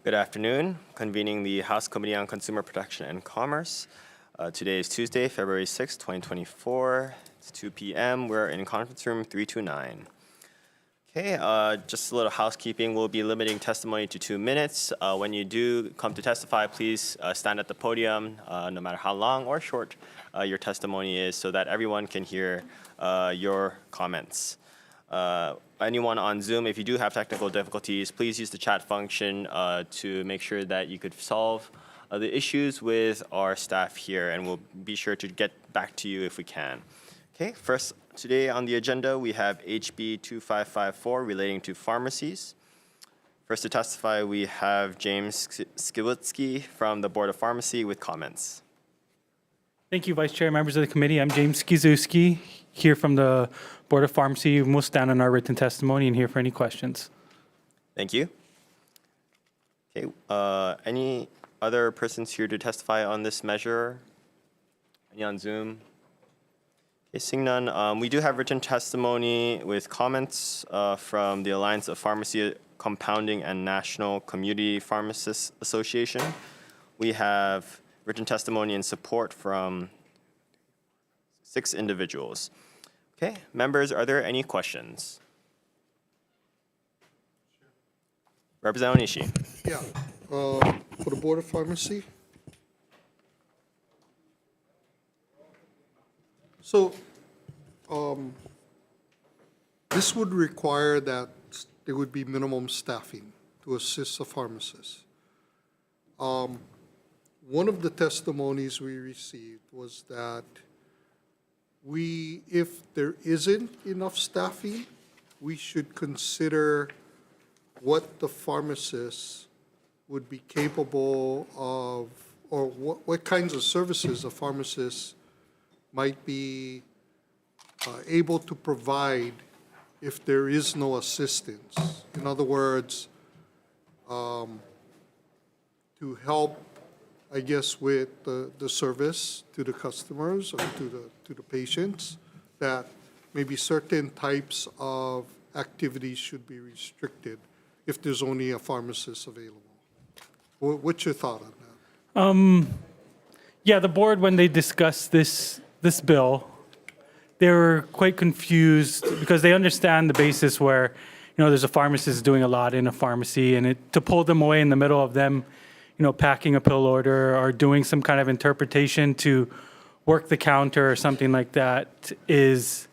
Good afternoon. Convening the House Committee on Consumer Protection and Commerce. Today is Tuesday, February 6, 2024. It's 2 p.m. We're in conference room 329. Okay, just a little housekeeping. We'll be limiting testimony to 2 minutes. When you do come to testify, please stand at the podium, no matter how long or short your testimony is, so that everyone can hear your comments. Anyone on Zoom, if you do have technical difficulties, please use the chat function to make sure that you could solve the issues with our staff here, and we'll be sure to get back to you if we can. Okay, first today on the agenda, we have HB 2554 relating to pharmacies. First to testify, we have James Skiwitsky from the Board of Pharmacy with comments. Thank you, Vice Chair, members of the committee. I'm James Skiwitsky, here from the Board of Pharmacy. We'll stand on our written testimony and here for any questions. Thank you. Okay, any other persons here to testify on this measure? Any on Zoom? Okay, seeing none, we do have written testimony with comments from the Alliance of Pharmacy Compounding and National Community Pharmacists Association. We have written testimony in support from 6 individuals. Okay, members, are there any questions? Representative Onishi. Yeah, for the Board of Pharmacy. So, this would require that there would be minimum staffing to assist the pharmacist. One of the testimonies we received was that if there isn't enough staffing, we should consider what the pharmacist would be capable of, or what kinds of services a pharmacist might be able to provide if there is no assistance. In other words, to help, I guess, with the service to the customers or to the patients, that maybe certain types of activities should be restricted if there's only a pharmacist available. What's your thought on that? Yeah, the board, when they discussed this bill, they were quite confused because they understand the basis where, there's a pharmacist doing a lot in a pharmacy, and to pull them away in the middle of them, packing a pill order or doing some kind of interpretation to work the counter or something like that is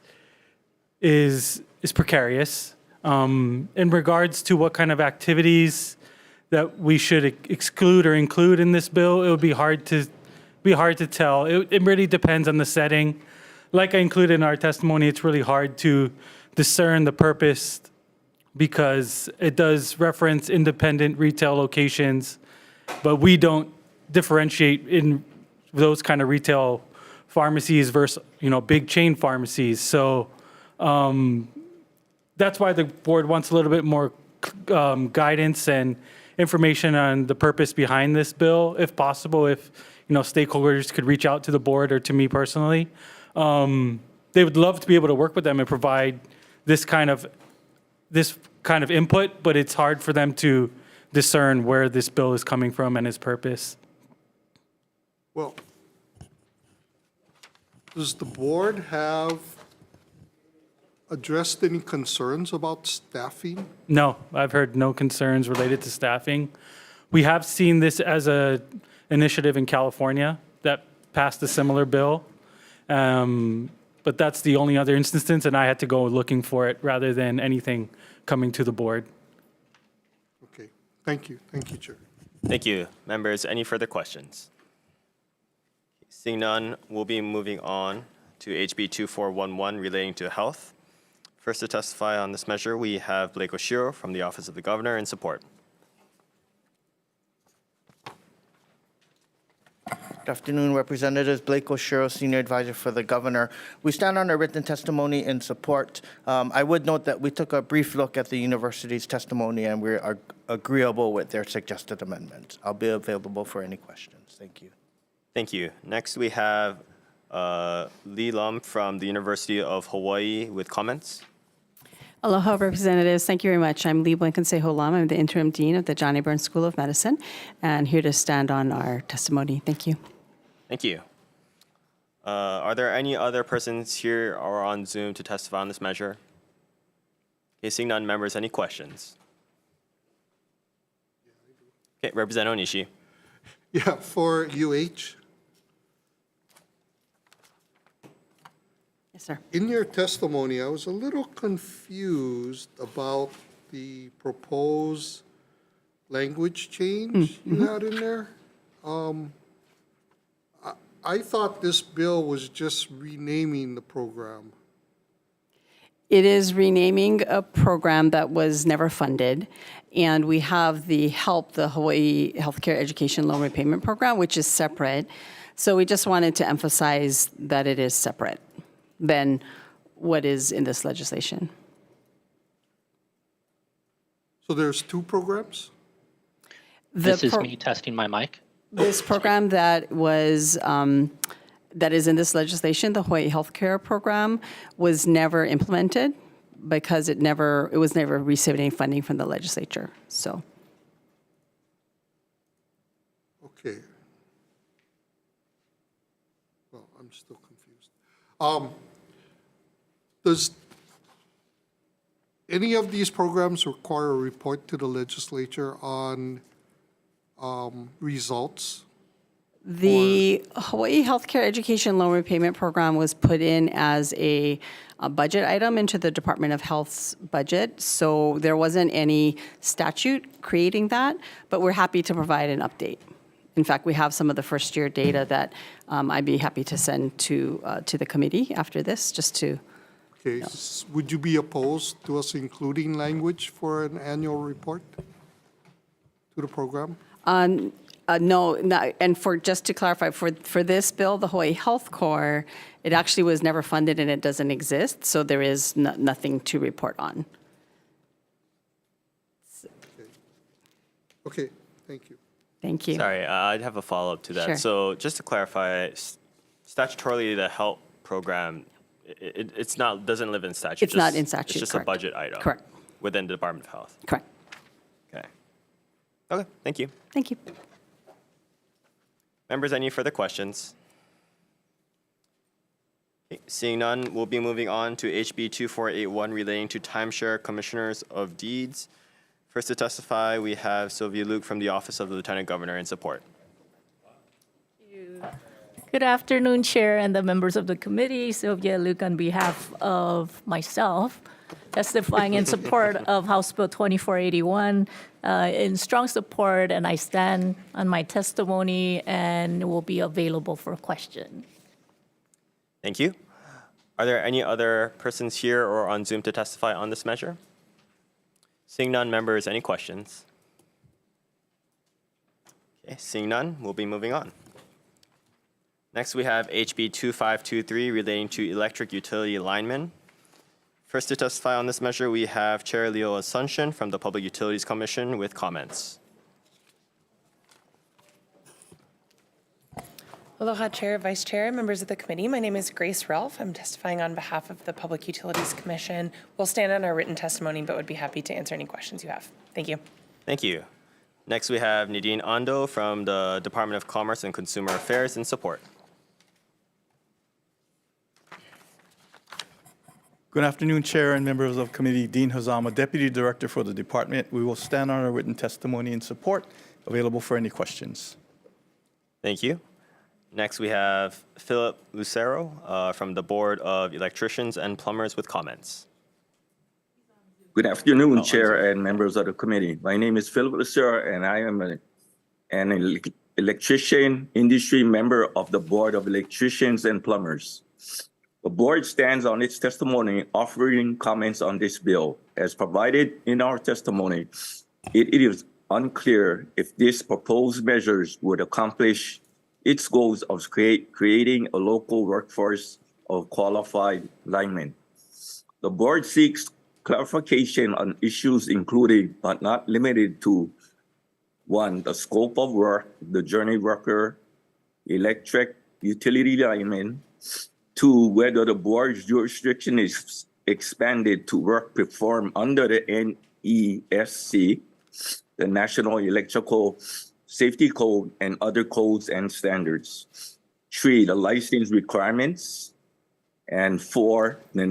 precarious. In regards to what kind of activities that we should exclude or include in this bill, it would be hard to tell. It really depends on the setting. Like I included in our testimony, it's really hard to discern the purpose because it does reference independent retail locations, but we don't differentiate in those kind of retail pharmacies versus, big chain pharmacies. So that's why the board wants a little bit more guidance and information on the purpose behind this bill, if possible. If stakeholders could reach out to the board or to me personally, they would love to be able to work with them and provide this kind of input, but it's hard for them to discern where this bill is coming from and its purpose. Well, does the board have addressed any concerns about staffing? No, I've heard no concerns related to staffing. We have seen this as a initiative in California that passed a similar bill, but that's the only other instance, and I had to go looking for it rather than anything coming to the board. Okay, thank you, Chair. Thank you. Members, any further questions? Seeing none, we'll be moving on to HB 2411 relating to health. First to testify on this measure, we have Blake Oshiro from the Office of the Governor in support. Good afternoon, Representatives. Blake Oshiro, Senior Advisor for the Governor. We stand on a written testimony in support. I would note that we took a brief look at the university's testimony and we are agreeable with their suggested amendments. I'll be available for any questions. Thank you. Thank you. Next, we have Lee Lum from the University of Hawaii with comments. Aloha, Representatives. Thank you very much. I'm Lee Blankenseho Lam. I'm the Interim Dean of the Johnny Burns School of Medicine, and here to stand on our testimony. Thank you. Thank you. Are there any other persons here or on Zoom to testify on this measure? Okay, seeing none, members, any questions? Okay, Representative Onishi. Yeah, for UH, Yes, sir. in your testimony, I was a little confused about the proposed language change you had in there. I thought this bill was just renaming the program. It is renaming a program that was never funded, and we have the HELP, the Hawaii Healthcare Education Loan Repayment Program, which is separate. So we just wanted to emphasize that it is separate than what is in this legislation. So there's two programs? This is me testing my mic. This program that was, that is in this legislation, the Hawaii Healthcare Program, was never implemented because it was never receiving funding from the legislature, so. Okay. Well, I'm still confused. Does any of these programs require a report to the legislature on results? The Hawaii Healthcare Education Loan Repayment Program was put in as a budget item into the Department of Health's budget, so there wasn't any statute creating that, but we're happy to provide an update. In fact, we have some of the first-year data that I'd be happy to send to the committee after this, just to. Okay, would you be opposed to us including language for an annual report to the program? No, and just to clarify, for this bill, the Hawaii Health Corps, it actually was never funded and it doesn't exist, so there is nothing to report on. Okay, thank you. Thank you. Sorry, I'd have a follow-up to that. Sure. So just to clarify, statutorily, the HELP program, it's not, doesn't live in statute. It's not in statute, It's just correct. a budget item. Correct. Within the Department of Health. Correct. Okay. Okay, thank you. Thank you. Members, any further questions? Okay, seeing none, we'll be moving on to HB 2481 relating to timeshare commissioners of deeds. First to testify, we have Sylvia Luke from the Office of the Lieutenant Governor in support. Good afternoon, Chair and the members of the committee. Sylvia Luke on behalf of myself, testifying in support of House Bill 2481, in strong support, and I stand on my testimony and will be available for question. Thank you. Are there any other persons here or on Zoom to testify on this measure? Seeing none, members, any questions? Okay, seeing none, we'll be moving on. Next, we have HB 2523 relating to electric utility linemen. First to testify on this measure, we have Chair Leo Asuncion from the Public Utilities Commission with comments. Aloha, Chair, Vice Chair, members of the committee. My name is Grace Ralph. I'm testifying on behalf of the Public Utilities Commission. We'll stand on our written testimony, but would be happy to answer any questions you have. Thank you. Thank you. Next, we have Nadine Ando from the Department of Commerce and Consumer Affairs in support. Good afternoon, Chair and members of committee. Dean Hazama, Deputy Director for the department. We will stand on our written testimony in support, available for any questions. Thank you. Next, we have Philip Lucero from the Board of Electricians and Plumbers with comments. Good afternoon, Chair and members of the committee. My name is Philip Lucero, and I am an electrician industry member of the Board of Electricians and Plumbers. The board stands on its testimony offering comments on this bill. As provided in our testimony, it is unclear if these proposed measures would accomplish its goals of creating a local workforce of qualified linemen. The board seeks clarification on issues including, but not limited to, 1, the scope of work, the journey worker, electric utility lineman. 2, whether the board's jurisdiction is expanded to work performed under the NESC, the National Electrical Safety Code, and other codes and standards. 3, the license requirements. And 4, the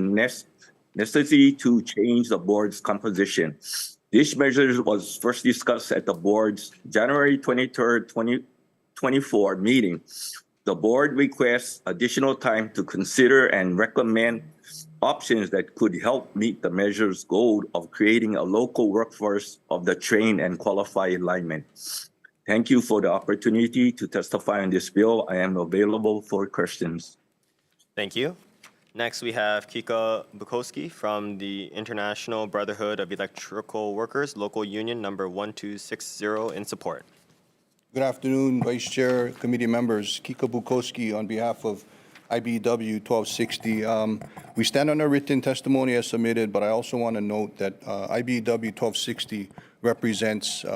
necessity to change the board's composition. This measure was first discussed at the board's January 23rd, 2024 meeting. The board requests additional time to consider and recommend options that could help meet the measure's goal of creating a local workforce of the trained and qualified linemen. Thank you for the opportunity to testify on this bill. I am available for questions. Thank you. Next, we have Kika Bukowski from the International Brotherhood of Electrical Workers, Local Union number 1260 in support. Good afternoon, Vice Chair, committee members. Kika Bukowski on behalf of IBEW 1260. We stand on our written testimony as submitted, but I also want to note that IBEW 1260 represents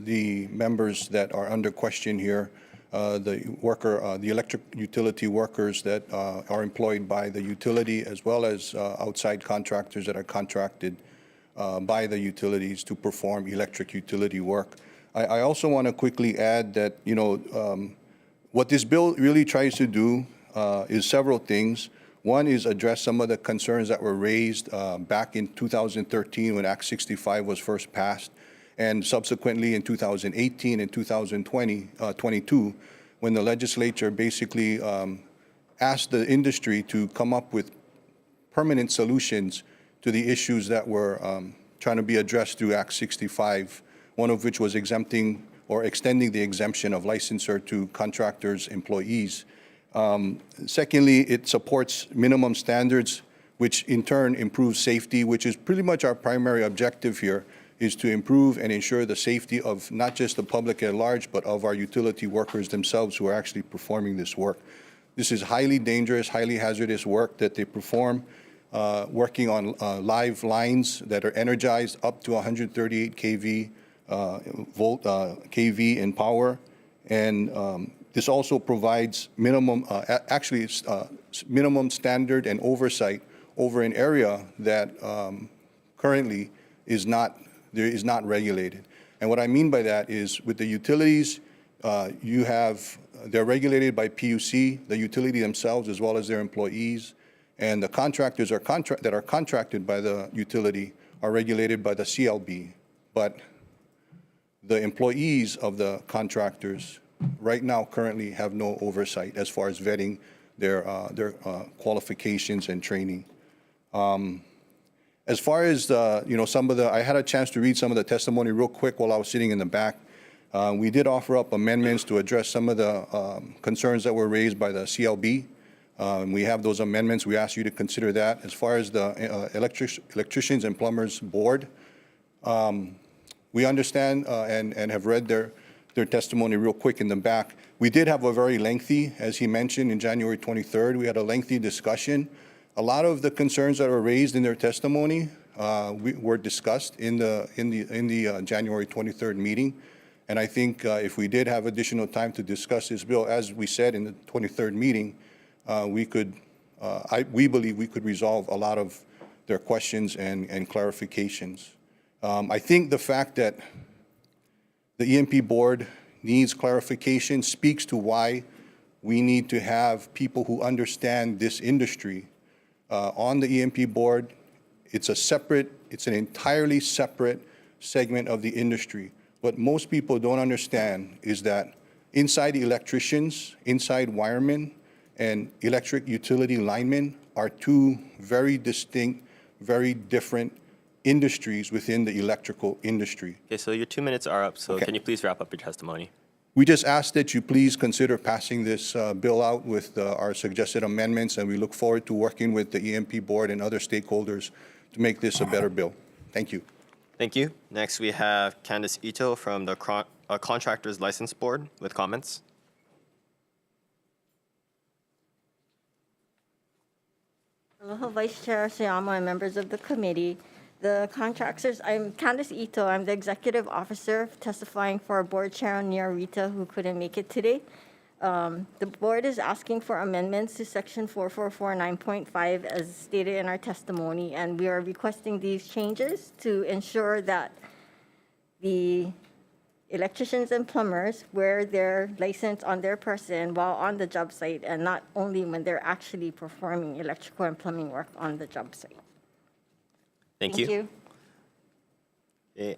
the members that are under question here, the electric utility workers that are employed by the utility, as well as outside contractors that are contracted by the utilities to perform electric utility work. I also want to quickly add that, what this bill really tries to do is several things. One is address some of the concerns that were raised back in 2013 when Act 65 was first passed, and subsequently in 2018 and 2022, when the legislature basically asked the industry to come up with permanent solutions to the issues that were trying to be addressed through Act 65, one of which was exempting or extending the exemption of licensure to contractors' employees. Secondly, it supports minimum standards, which in turn improves safety, which is pretty much our primary objective here, is to improve and ensure the safety of not just the public at large, but of our utility workers themselves who are actually performing this work. This is highly dangerous, highly hazardous work that they perform, working on live lines that are energized up to 138 kV kV in power, and this also provides minimum standard and oversight over an area that currently is not regulated. And what I mean by that is, with the utilities, they're regulated by PUC, the utility themselves, as well as their employees, and the contractors that are contracted by the utility are regulated by the CLB. But the employees of the contractors right now currently have no oversight as far as vetting their qualifications and training. As far as I had a chance to read some of the testimony real quick while I was sitting in the back. We did offer up amendments to address some of the concerns that were raised by the CLB. We have those amendments. We ask you to consider that. As far as the Electricians and Plumbers Board, we understand and have read their testimony real quick in the back. We did have a very lengthy, as he mentioned, in January 23rd, we had a lengthy discussion. A lot of the concerns that were raised in their testimony were discussed in the January 23rd meeting. And I think if we did have additional time to discuss this bill, as we said in the 23rd meeting, we believe we could resolve a lot of their questions and clarifications. I think the fact that the EMP board needs clarification speaks to why we need to have people who understand this industry on the EMP board. It's an entirely separate segment of the industry. What most people don't understand is that inside the electricians, inside wiremen, and electric utility linemen are two very distinct, very different industries within the electrical industry. Okay, so your 2 minutes are up, so Okay. Can you please wrap up your testimony? We just ask that you please consider passing this bill out with our suggested amendments, and we look forward to working with the EMP board and other stakeholders to make this a better bill. Thank you. Thank you. Next, we have Candace Ito from the Contractors License Board with comments. Aloha, Vice Chair Sayama and members of the committee. The contractors, I'm Candace Ito. I'm the executive officer testifying for our board chair, Nia Rita, who couldn't make it today. The board is asking for amendments to section 4449.5 as stated in our testimony, and we are requesting these changes to ensure that the electricians and plumbers wear their license on their person while on the job site and not only when they're actually performing electrical and plumbing work on the job site. Thank you. Okay.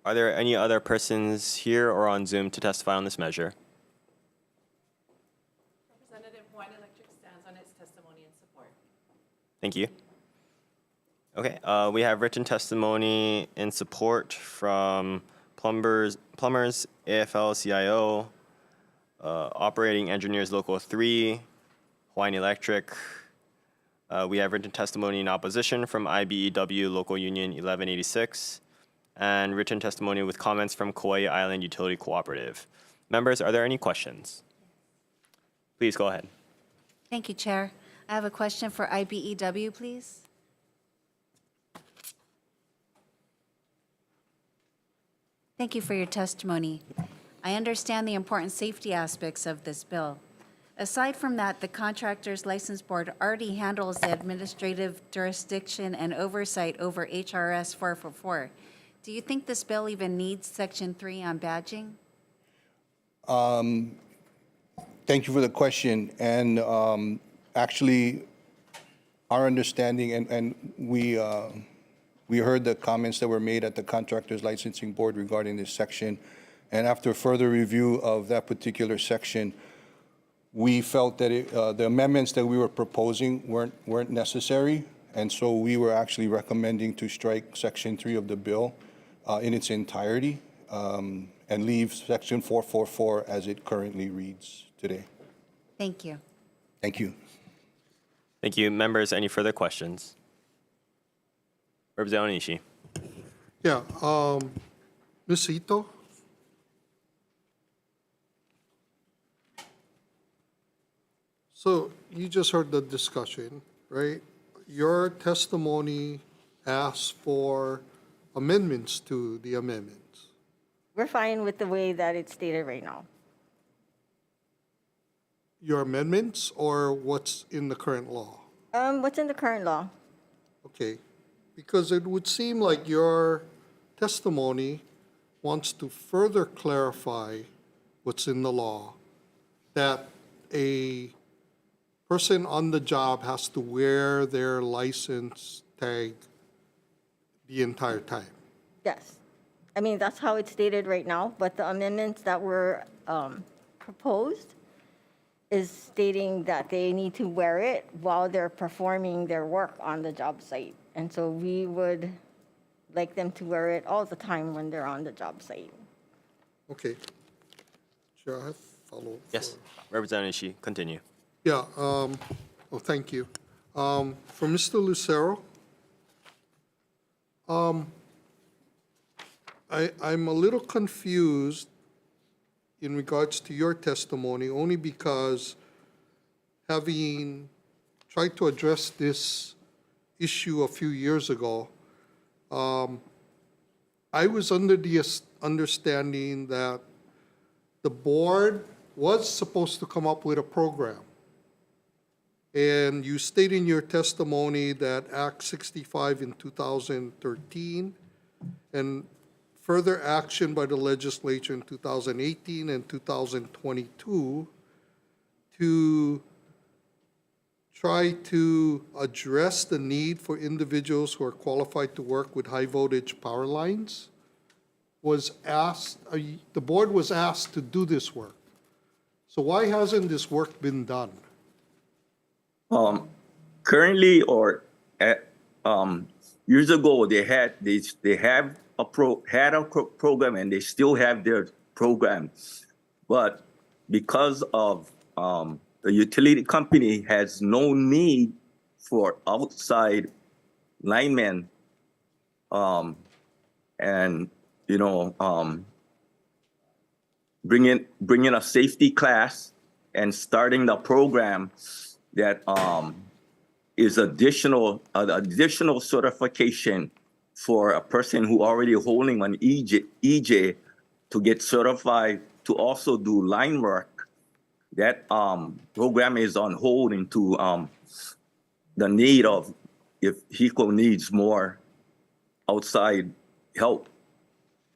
Are there any other persons here or on Zoom to testify on this measure? Representative Hawai'i Electric stands on its testimony and support. Thank you. Okay, we have written testimony in support from plumbers, AFL-CIO, Operating Engineers Local 3, Hawai'i Electric. We have written testimony in opposition from IBEW Local Union 1186, and written testimony with comments from Kauai Island Utility Cooperative. Members, are there any questions? Please go ahead. Thank you, Chair. I have a question for IBEW, please. Thank you for your testimony. I understand the important safety aspects of this bill. Aside from that, the Contractors License Board already handles the administrative jurisdiction and oversight over HRS 444. Do you think this bill even needs Section 3 on badging? Thank you for the question. And actually, our understanding, and we heard the comments that were made at the Contractors Licensing Board regarding this section. And after further review of that particular section, we felt that the amendments that we were proposing weren't necessary. And so we were actually recommending to strike Section 3 of the bill in its entirety and leave Section 444 as it currently reads today. Thank you. Thank you. Thank you. Members, any further questions? Representative Onishi. Yeah, Ms. Ito? So you just heard the discussion, right? Your testimony asked for amendments to the amendments. We're fine with the way that it's stated right now. Your amendments or what's in the current law? What's in the current law? Okay, because it would seem like your testimony wants to further clarify what's in the law, that a person on the job has to wear their license tag the entire time. Yes. I mean, that's how it's stated right now, but the amendments that were proposed is stating that they need to wear it while they're performing their work on the job site. And so we would like them to wear it all the time when they're on the job site. Okay. Sure, I have follow. Yes, Representative Ishii, continue. Yeah, thank you. For Mr. Lucero, I'm a little confused in regards to your testimony, only because having tried to address this issue a few years ago, I was under the understanding that the board was supposed to come up with a program. And you state in your testimony that Act 65 in 2013 and further action by the legislature in 2018 and 2022 to try to address the need for individuals who are qualified to work with high voltage power lines was asked, the board was asked to do this work. So why hasn't this work been done? Currently, or years ago, they have a program, and they still have their program, but because of the utility company has no need for outside linemen, and bringing a safety class and starting the program that is additional certification for a person who already holding an EJ to get certified to also do line work. that program is on hold into the need of if HECO needs more outside help.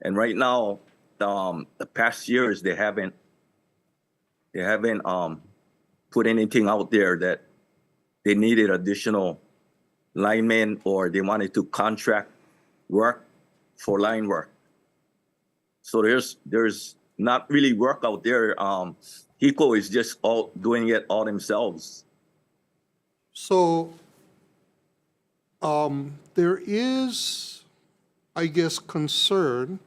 And right now, the past years, they haven't put anything out there that they needed additional linemen or they wanted to contract work for line work. So there's not really work out there. HECO is just all doing it all themselves. So there is, I guess, concern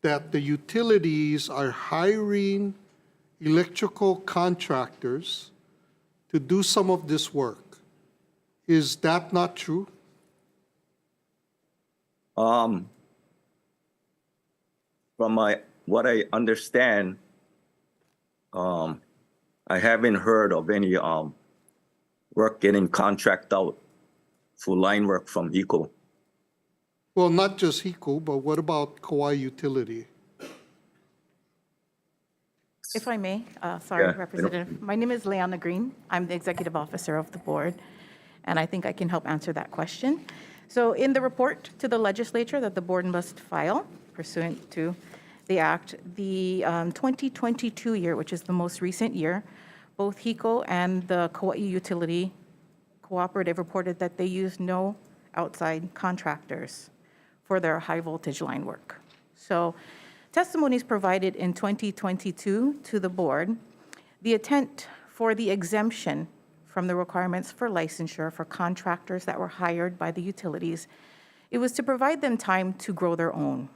that the utilities are hiring electrical contractors to do some of this work. Is that not true? From what I understand, I haven't heard of any work getting contract out for line work from HECO. Well, not just HECO, but what about Kauai Utility? If I may, sorry, Yeah, Representative. My name is Leanna Green. I'm the executive officer of the board, and I think I can help answer that question. So in the report to the legislature that the board must file pursuant to the act, the 2022 year, which is the most recent year, both HECO and the Kauai Utility Cooperative reported that they used no outside contractors for their high voltage line work. So testimonies provided in 2022 to the board, the intent for the exemption from the requirements for licensure for contractors that were hired by the utilities, it was to provide them time to grow their own.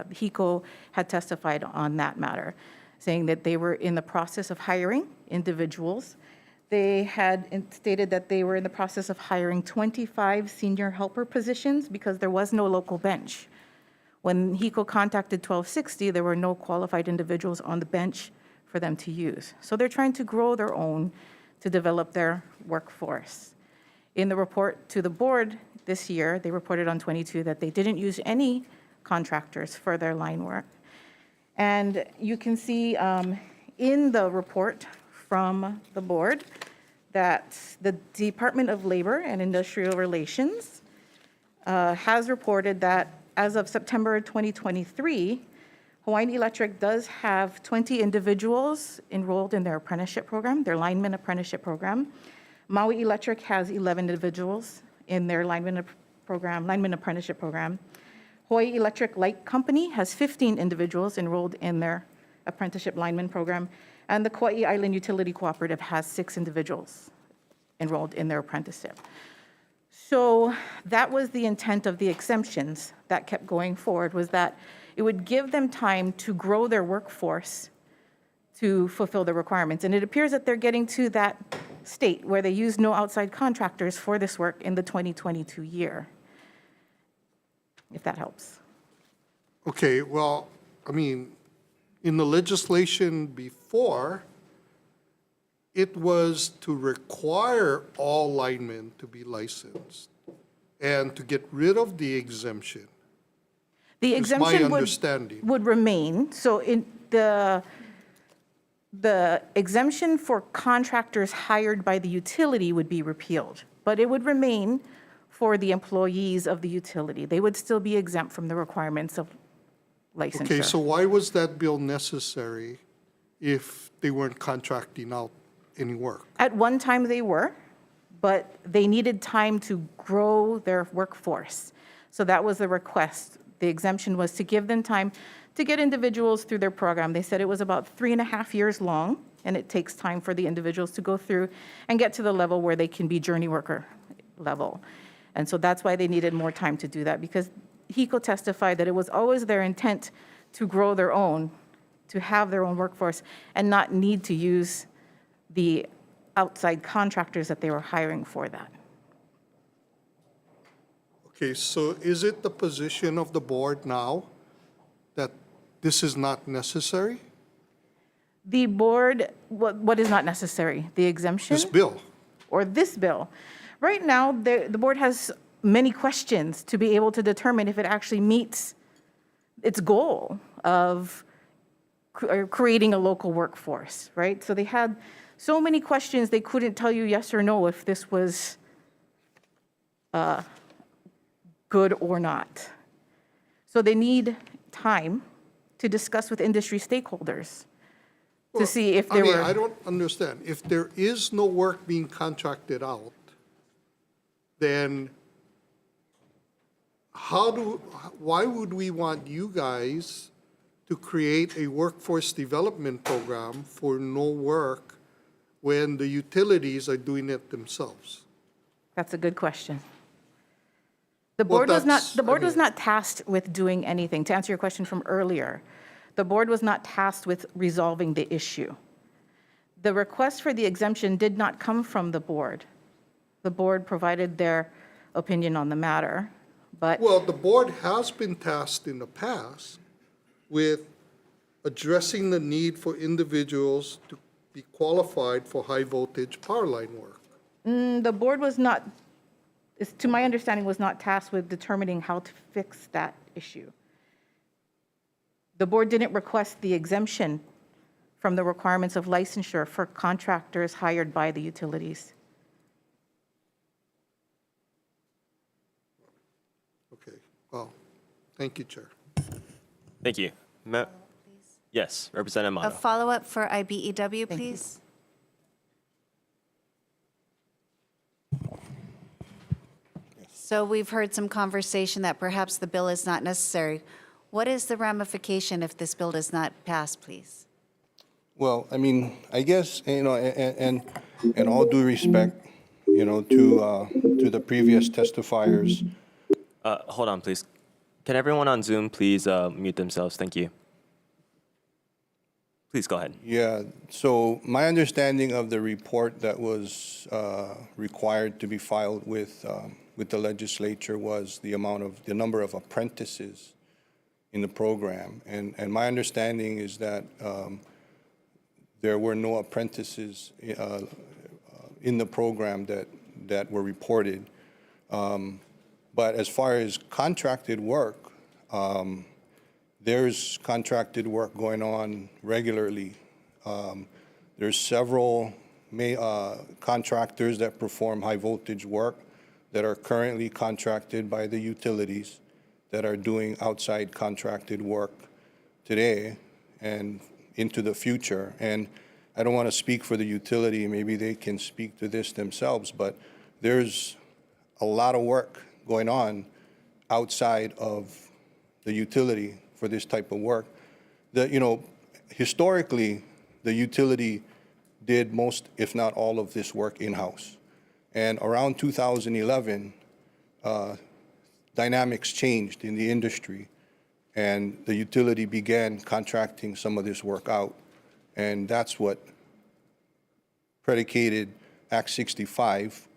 HECO had testified on that matter, saying that they were in the process of hiring individuals. They had stated that they were in the process of hiring 25 senior helper positions because there was no local bench. When HECO contacted 1260, there were no qualified individuals on the bench for them to use. So they're trying to grow their own to develop their workforce. In the report to the board this year, they reported on 22 that they didn't use any contractors for their line work. And you can see in the report from the board that the Department of Labor and Industrial Relations has reported that as of September 2023, Hawai'i Electric does have 20 individuals enrolled in their apprenticeship program, their lineman apprenticeship program. Maui Electric has 11 individuals in their lineman apprenticeship program. Hawaii Electric Light Company has 15 individuals enrolled in their apprenticeship lineman program. And the Kauai Island Utility Cooperative has 6 individuals enrolled in their apprenticeship. So that was the intent of the exemptions that kept going forward, was that it would give them time to grow their workforce to fulfill the requirements. And it appears that they're getting to that state where they use no outside contractors for this work in the 2022 year, if that helps. Okay, well, I mean, in the legislation before, it was to require all linemen to be licensed and to get rid of the exemption. The Is my exemption understanding. would remain. So in the exemption for contractors hired by the utility would be repealed, but it would remain for the employees of the utility. They would still be exempt from the requirements of licensure. Okay, so why was that bill necessary if they weren't contracting out any work? At one time they were, but they needed time to grow their workforce. So that was the request. The exemption was to give them time to get individuals through their program. They said it was about 3.5 years long, and it takes time for the individuals to go through and get to the level where they can be journey worker level. And so that's why they needed more time to do that, because HECO testified that it was always their intent to grow their own, to have their own workforce, and not need to use the outside contractors that they were hiring for that. Okay, so is it the position of the board now that this is not necessary? The board, what is not necessary? The exemption? This bill? Or this bill? Right now, the board has many questions to be able to determine if it actually meets its goal of creating a local workforce, right? So they had so many questions, they couldn't tell you yes or no if this was good or not. So they need time to discuss with industry stakeholders to see if there were. I don't understand. If there is no work being contracted out, then why would we want you guys to create a workforce development program for no work when the utilities are doing it themselves? That's a good question. The board was not, that's- the board I was mean- not tasked with doing anything. To answer your question from earlier, the board was not tasked with resolving the issue. The request for the exemption did not come from the board. The board provided their opinion on the matter, but Well, the board has been tasked in the past with addressing the need for individuals to be qualified for high-voltage power line work. the board was not, to my understanding, was not tasked with determining how to fix that issue. The board didn't request the exemption from the requirements of licensure for contractors hired by the utilities. Okay, well, thank you, Chair. Thank you. Yes, Representative A Amato. follow-up for IBEW, please. So we've heard some conversation that perhaps the bill is not necessary. What is the ramification if this bill does not pass, please? Well, I mean, I guess, you know, and all due respect, you know, to the previous testifiers, Hold on, please. Can everyone on Zoom please mute themselves? Thank you. Please go ahead. yeah, so my understanding of the report that was required to be filed with the legislature was the number of apprentices in the program. And my understanding is that there were no apprentices in the program that were reported. But as far as contracted work, there's contracted work going on regularly. There's several contractors that perform high voltage work that are currently contracted by the utilities that are doing outside contracted work today and into the future. And I don't want to speak for the utility, maybe they can speak to this themselves, but there's a lot of work going on outside of the utility for this type of work. Historically, the utility did most, if not all of this work in-house. And around 2011, dynamics changed in the industry, and the utility began contracting some of this work out. And that's what predicated Act 65.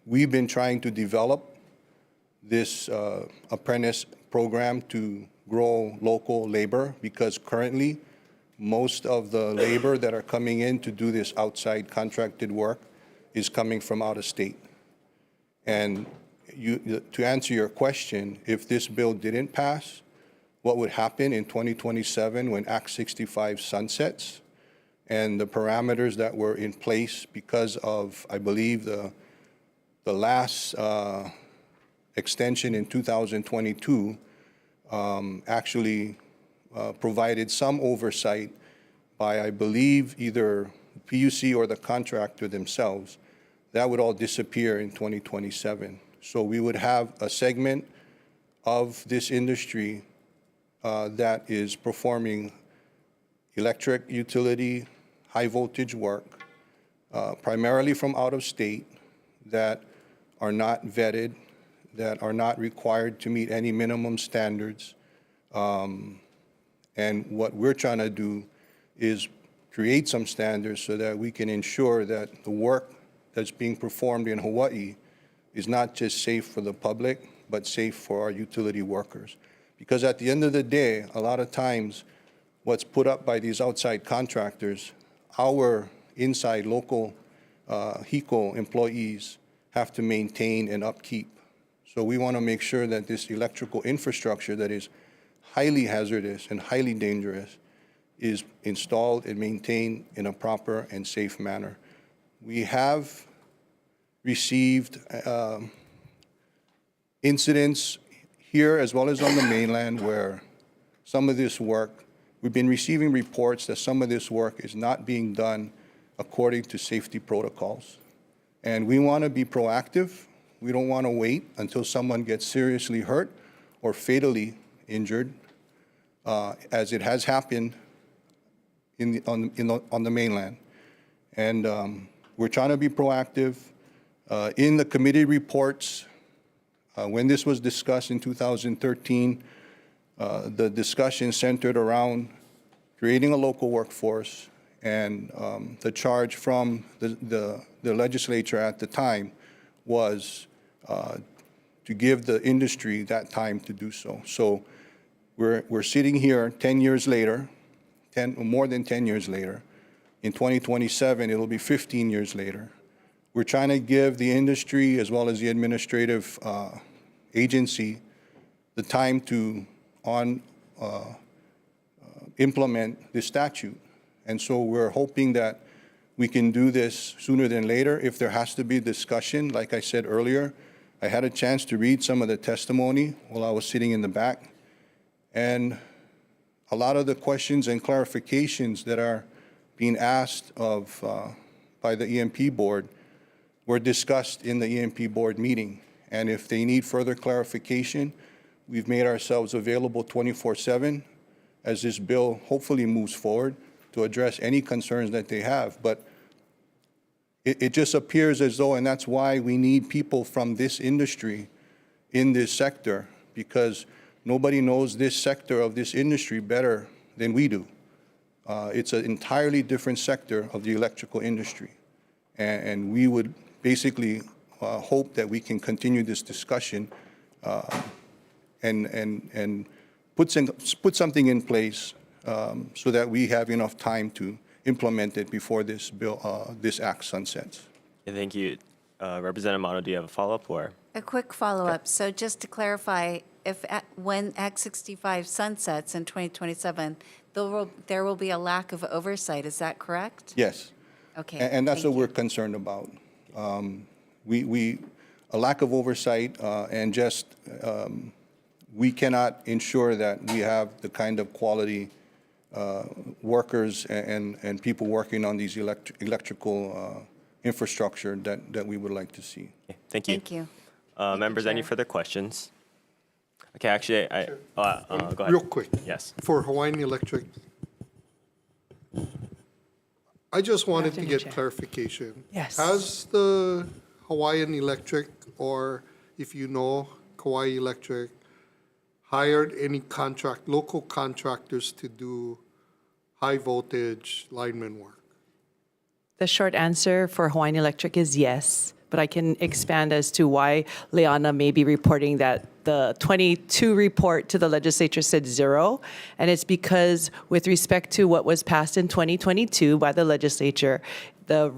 We've been trying to develop this apprentice program to grow local labor, because currently most of the labor that are coming in to do this outside contracted work is coming from out of state. And to answer your question, if this bill didn't pass, what would happen in 2027 when Act 65 sunsets and the parameters that were in place because of, I believe, the last extension in 2022 actually provided some oversight by, I believe, either PUC or the contractor themselves. That would all disappear in 2027. So we would have a segment of this industry that is performing electric utility, high voltage work, primarily from out of state, that are not vetted, that are not required to meet any minimum standards. And what we're trying to do is create some standards so that we can ensure that the work that's being performed in Hawaii is not just safe for the public, but safe for our utility workers. Because at the end of the day, a lot of times, what's put up by these outside contractors, our inside local HECO employees have to maintain and upkeep. So we want to make sure that this electrical infrastructure that is highly hazardous and highly dangerous is installed and maintained in a proper and safe manner. We have received incidents here as well as on the mainland where some of this work, we've been receiving reports that some of this work is not being done according to safety protocols. And we want to be proactive. We don't want to wait until someone gets seriously hurt or fatally injured, as it has happened on the mainland. And we're trying to be proactive. In the committee reports, when this was discussed in 2013, the discussion centered around creating a local workforce, and the charge from the legislature at the time was to give the industry that time to do so. So we're sitting here 10 years later, more than 10 years later. In 2027, it'll be 15 years later. We're trying to give the industry as well as the administrative agency the time to implement this statute. And so we're hoping that we can do this sooner than later. If there has to be discussion, like I said earlier, I had a chance to read some of the testimony while I was sitting in the back. And a lot of the questions and clarifications that are being asked of by the EMP board were discussed in the EMP board meeting. And if they need further clarification, we've made ourselves available 24/7 as this bill hopefully moves forward to address any concerns that they have. But it just appears as though, and that's why we need people from this industry in this sector, because nobody knows this sector of this industry better than we do. It's an entirely different sector of the electrical industry. And we would basically hope that we can continue this discussion and put something in place so that we have enough time to implement it before this bill, this act sunsets. Thank you. Representative Mato, do you have a follow-up or? A quick follow-up. So just to clarify, when Act 65 sunsets in 2027, there will be a lack of oversight. Is that correct? Yes. Okay. And that's what we're concerned about. A lack of oversight and just we cannot ensure that we have the kind of quality workers and people working on these electrical infrastructure that we would like to see. Okay, thank you. Thank you. Members, any further questions? Okay, actually, go ahead. Real quick. Yes. For Hawaiian Electric, I just wanted to get clarification. Yes. Has the Hawaiian Electric, or if you know Kauai Electric, hired any local contractors to do high voltage lineman work? The short answer for Hawaiian Electric is yes, but I can expand as to why Leana may be reporting that the 22 report to the legislature said 0, and it's because with respect to what was passed in 2022 by the legislature, the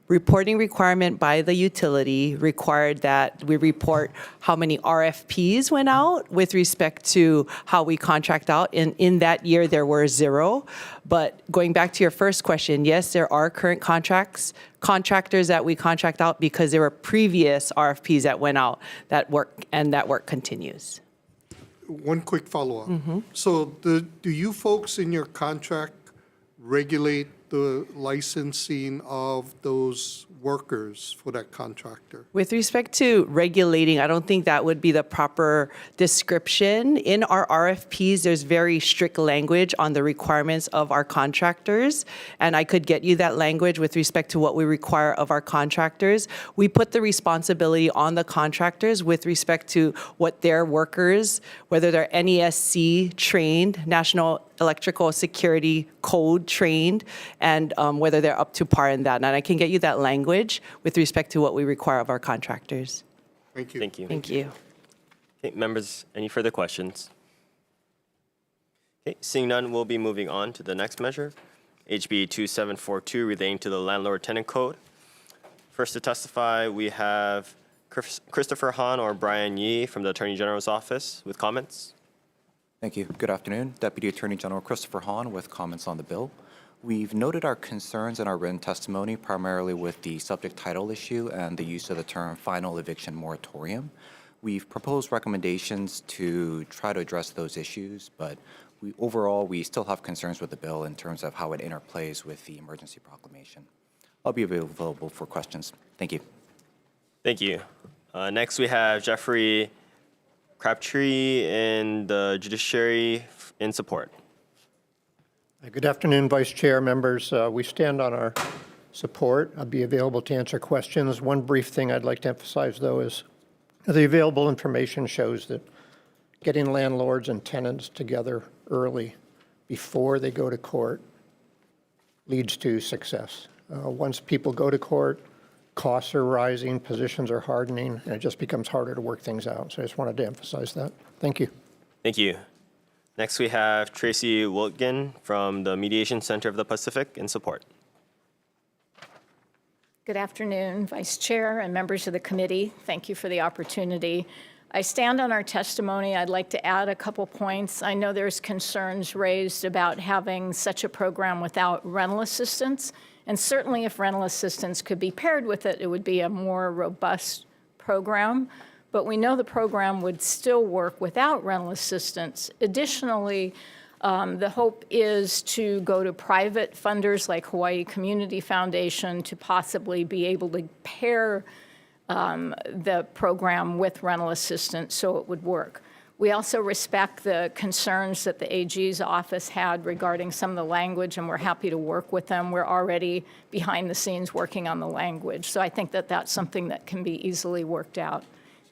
reporting requirement by the utility required that we report how many RFPs went out with respect to how we contract out. And in that year, there were 0. But going back to your first question, yes, there are current contractors that we contract out because there were previous RFPs that went out that work continues. One quick follow-up. So do you folks in your contract regulate the licensing of those workers for that contractor? With respect to regulating, I don't think that would be the proper description. In our RFPs, there's very strict language on the requirements of our contractors, and I could get you that language with respect to what we require of our contractors. We put the responsibility on the contractors with respect to what their workers, whether they're NESC trained, National Electrical Security Code trained, and whether they're up to par in that. And I can get you that language with respect to what we require of our contractors. Thank you. Thank you. Thank you. Okay, members, any further questions? Okay, seeing none, we'll be moving on to the next measure, HB 2742, relating to the Landlord-Tenant Code. First to testify, we have Christopher Han or Brian Yee from the Attorney General's office with comments. Thank you. Good afternoon. Deputy Attorney General Christopher Hahn with comments on the bill. We've noted our concerns in our written testimony, primarily with the subject title issue and the use of the term final eviction moratorium. We've proposed recommendations to try to address those issues, but overall, we still have concerns with the bill in terms of how it interplays with the emergency proclamation. I'll be available for questions. Thank you. Thank you. Next, we have Jeffrey Crabtree in the judiciary in support. Good afternoon, Vice Chair, members. We stand on our support. I'll be available to answer questions. One brief thing I'd like to emphasize, though, is the available information shows that getting landlords and tenants together early before they go to court leads to success. Once people go to court, costs are rising, positions are hardening, and it just becomes harder to work things out. So I just wanted to emphasize that. Thank you. Thank you. Next, we have Tracy Wiltgen from the Mediation Center of the Pacific in support. Good afternoon, Vice Chair and members of the committee. Thank you for the opportunity. I stand on our testimony. I'd like to add a couple points. I know there's concerns raised about having such a program without rental assistance, and certainly if rental assistance could be paired with it, it would be a more robust program. But we know the program would still work without rental assistance. Additionally, the hope is to go to private funders like Hawaii Community Foundation to possibly be able to pair the program with rental assistance so it would work. We also respect the concerns that the AG's office had regarding some of the language, and we're happy to work with them. We're already behind the scenes working on the language. So I think that that's something that can be easily worked out.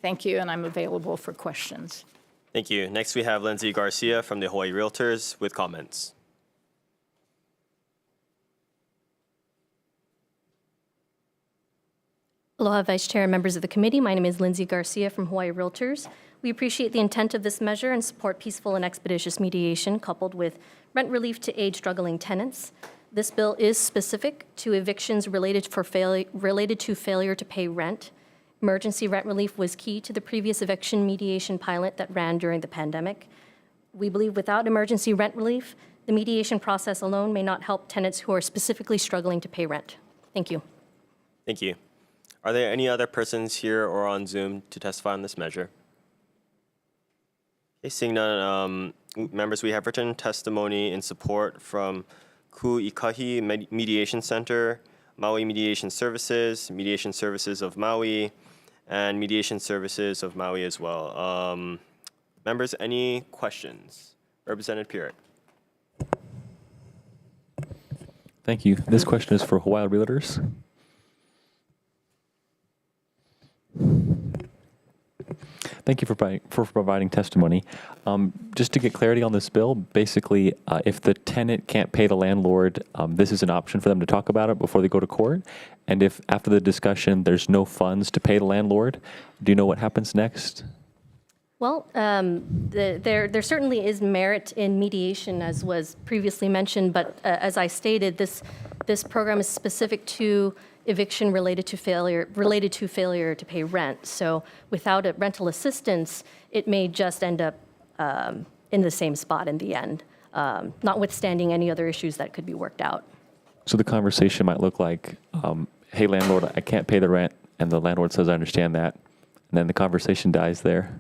Thank you, and I'm available for questions. Thank you. Next, we have Lindsay Garcia from the Hawaii Realtors with comments. Aloha, Vice Chair and members of the committee. My name is Lindsay Garcia from Hawaii Realtors. We appreciate the intent of this measure and support peaceful and expeditious mediation coupled with rent relief to aid struggling tenants. This bill is specific to evictions related to failure to pay rent. Emergency rent relief was key to the previous eviction mediation pilot that ran during the pandemic. We believe without emergency rent relief, the mediation process alone may not help tenants who are specifically struggling to pay rent. Thank you. Thank you. Are there any other persons here or on Zoom to testify on this measure? Okay, seeing none, members, we have written testimony in support from Ku'ikahi Mediation Center, Maui Mediation Services of Maui, and Mediation Services of Maui as well. Members, any questions? Representative Pierre. Thank you. This question is for Hawaii Realtors. Thank you for providing testimony. Just to get clarity on this bill, basically, if the tenant can't pay the landlord, this is an option for them to talk about it before they go to court. And if after the discussion there's no funds to pay the landlord, do you know what happens next? Well, there certainly is merit in mediation, as was previously mentioned, but as I stated, this program is specific to eviction related to failure to pay rent. So without a rental assistance, it may just end up in the same spot in the end, notwithstanding any other issues that could be worked out. So the conversation might look like, hey, landlord, I can't pay the rent. And the landlord says, I understand that. And then the conversation dies there.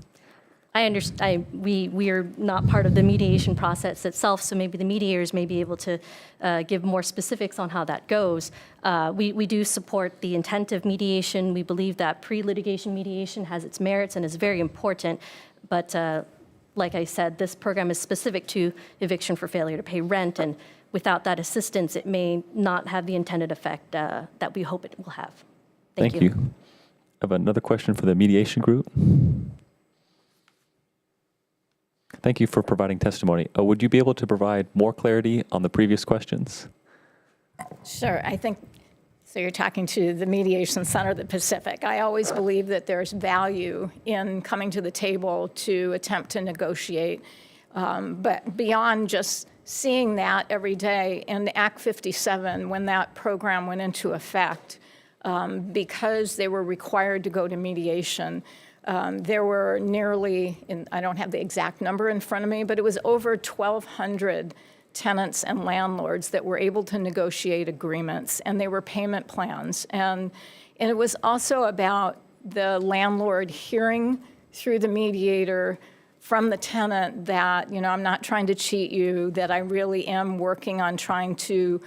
I understand. We are not part of the mediation process itself, so maybe the mediators may be able to give more specifics on how that goes. We do support the intent of mediation. We believe that pre-litigation mediation has its merits and is very important. But like I said, this program is specific to eviction for failure to pay rent, and without that assistance, it may not have the intended effect that we hope it will have. Thank you. I have another question for the mediation group. Thank you for providing testimony. Would you be able to provide more clarity on the previous questions? Sure. I think, so you're talking to the Mediation Center of the Pacific. I always believe that there's value in coming to the table to attempt to negotiate. But beyond just seeing that every day, in Act 57, when that program went into effect, because they were required to go to mediation, There were nearly, I don't have the exact number in front of me, but it was over 1,200 tenants and landlords that were able to negotiate agreements, and they were payment plans. And it was also about the landlord hearing through the mediator from the tenant that, I'm not trying to cheat you, that I really am working on trying to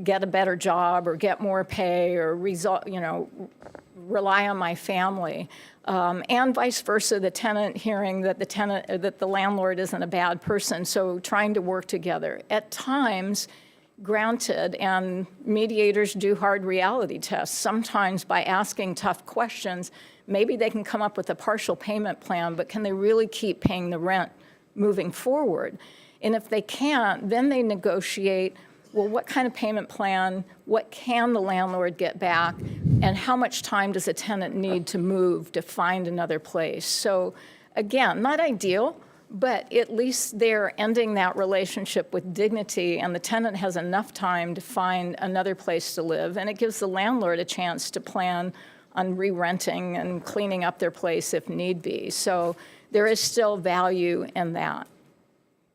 get a better job or get more pay or rely on my family. And vice versa, the tenant hearing that the landlord isn't a bad person, so trying to work together. At times, granted, and mediators do hard reality tests, sometimes by asking tough questions, maybe they can come up with a partial payment plan, but can they really keep paying the rent moving forward? And if they can't, then they negotiate, well, what kind of payment plan, what can the landlord get back, and how much time does a tenant need to move to find another place? So again, not ideal, but at least they're ending that relationship with dignity, and the tenant has enough time to find another place to live, and it gives the landlord a chance to plan on re-renting and cleaning up their place if need be. So there is still value in that.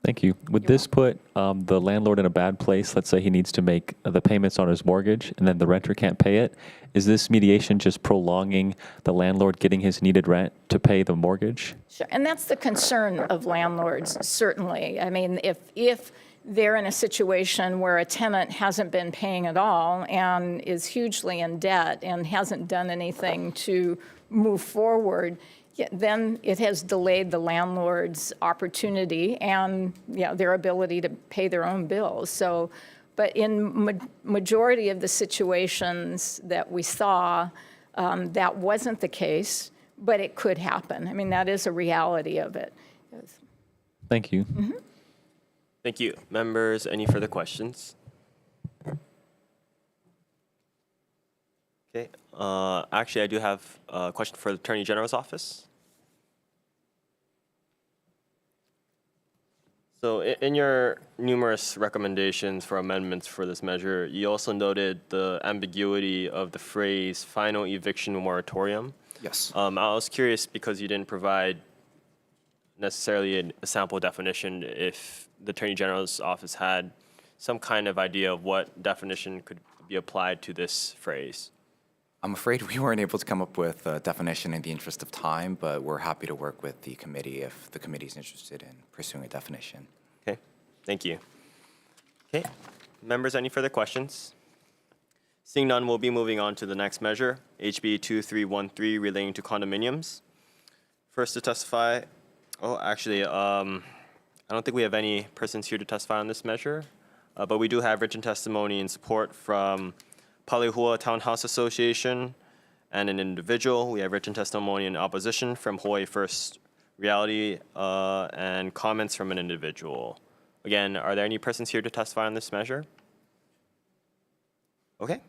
Thank you. Would this put the landlord in a bad place? Let's say he needs to make the payments on his mortgage and then the renter can't pay it. Is this mediation just prolonging the landlord getting his needed rent to pay the mortgage? Sure. And that's the concern of landlords, certainly. I mean, if they're in a situation where a tenant hasn't been paying at all and is hugely in debt and hasn't done anything to move forward, then it has delayed the landlord's opportunity and their ability to pay their own bills. So, but in majority of the situations that we saw, that wasn't the case, but it could happen. I mean, that is a reality of it. Thank you. Mm-hmm. Thank you. Members, any further questions? Okay. Actually, I do have a question for the Attorney General's office. So in your numerous recommendations for amendments for this measure, you also noted the ambiguity of the phrase final eviction moratorium. Yes. I was curious because you didn't provide necessarily a sample definition if the Attorney General's office had some kind of idea of what definition could be applied to this phrase. I'm afraid we weren't able to come up with a definition in the interest of time, but we're happy to work with the committee if the committee is interested in pursuing a definition. Okay, thank you. Okay, members, any further questions? Seeing none, we'll be moving on to the next measure, HB 2313 relating to condominiums. First to testify, I don't think we have any persons here to testify on this measure, but we do have written testimony in support from Palihua Townhouse Association and an individual. We have written testimony in opposition from Hawaii First Reality and comments from an individual. Again, are there any persons here to testify on this measure? Okay.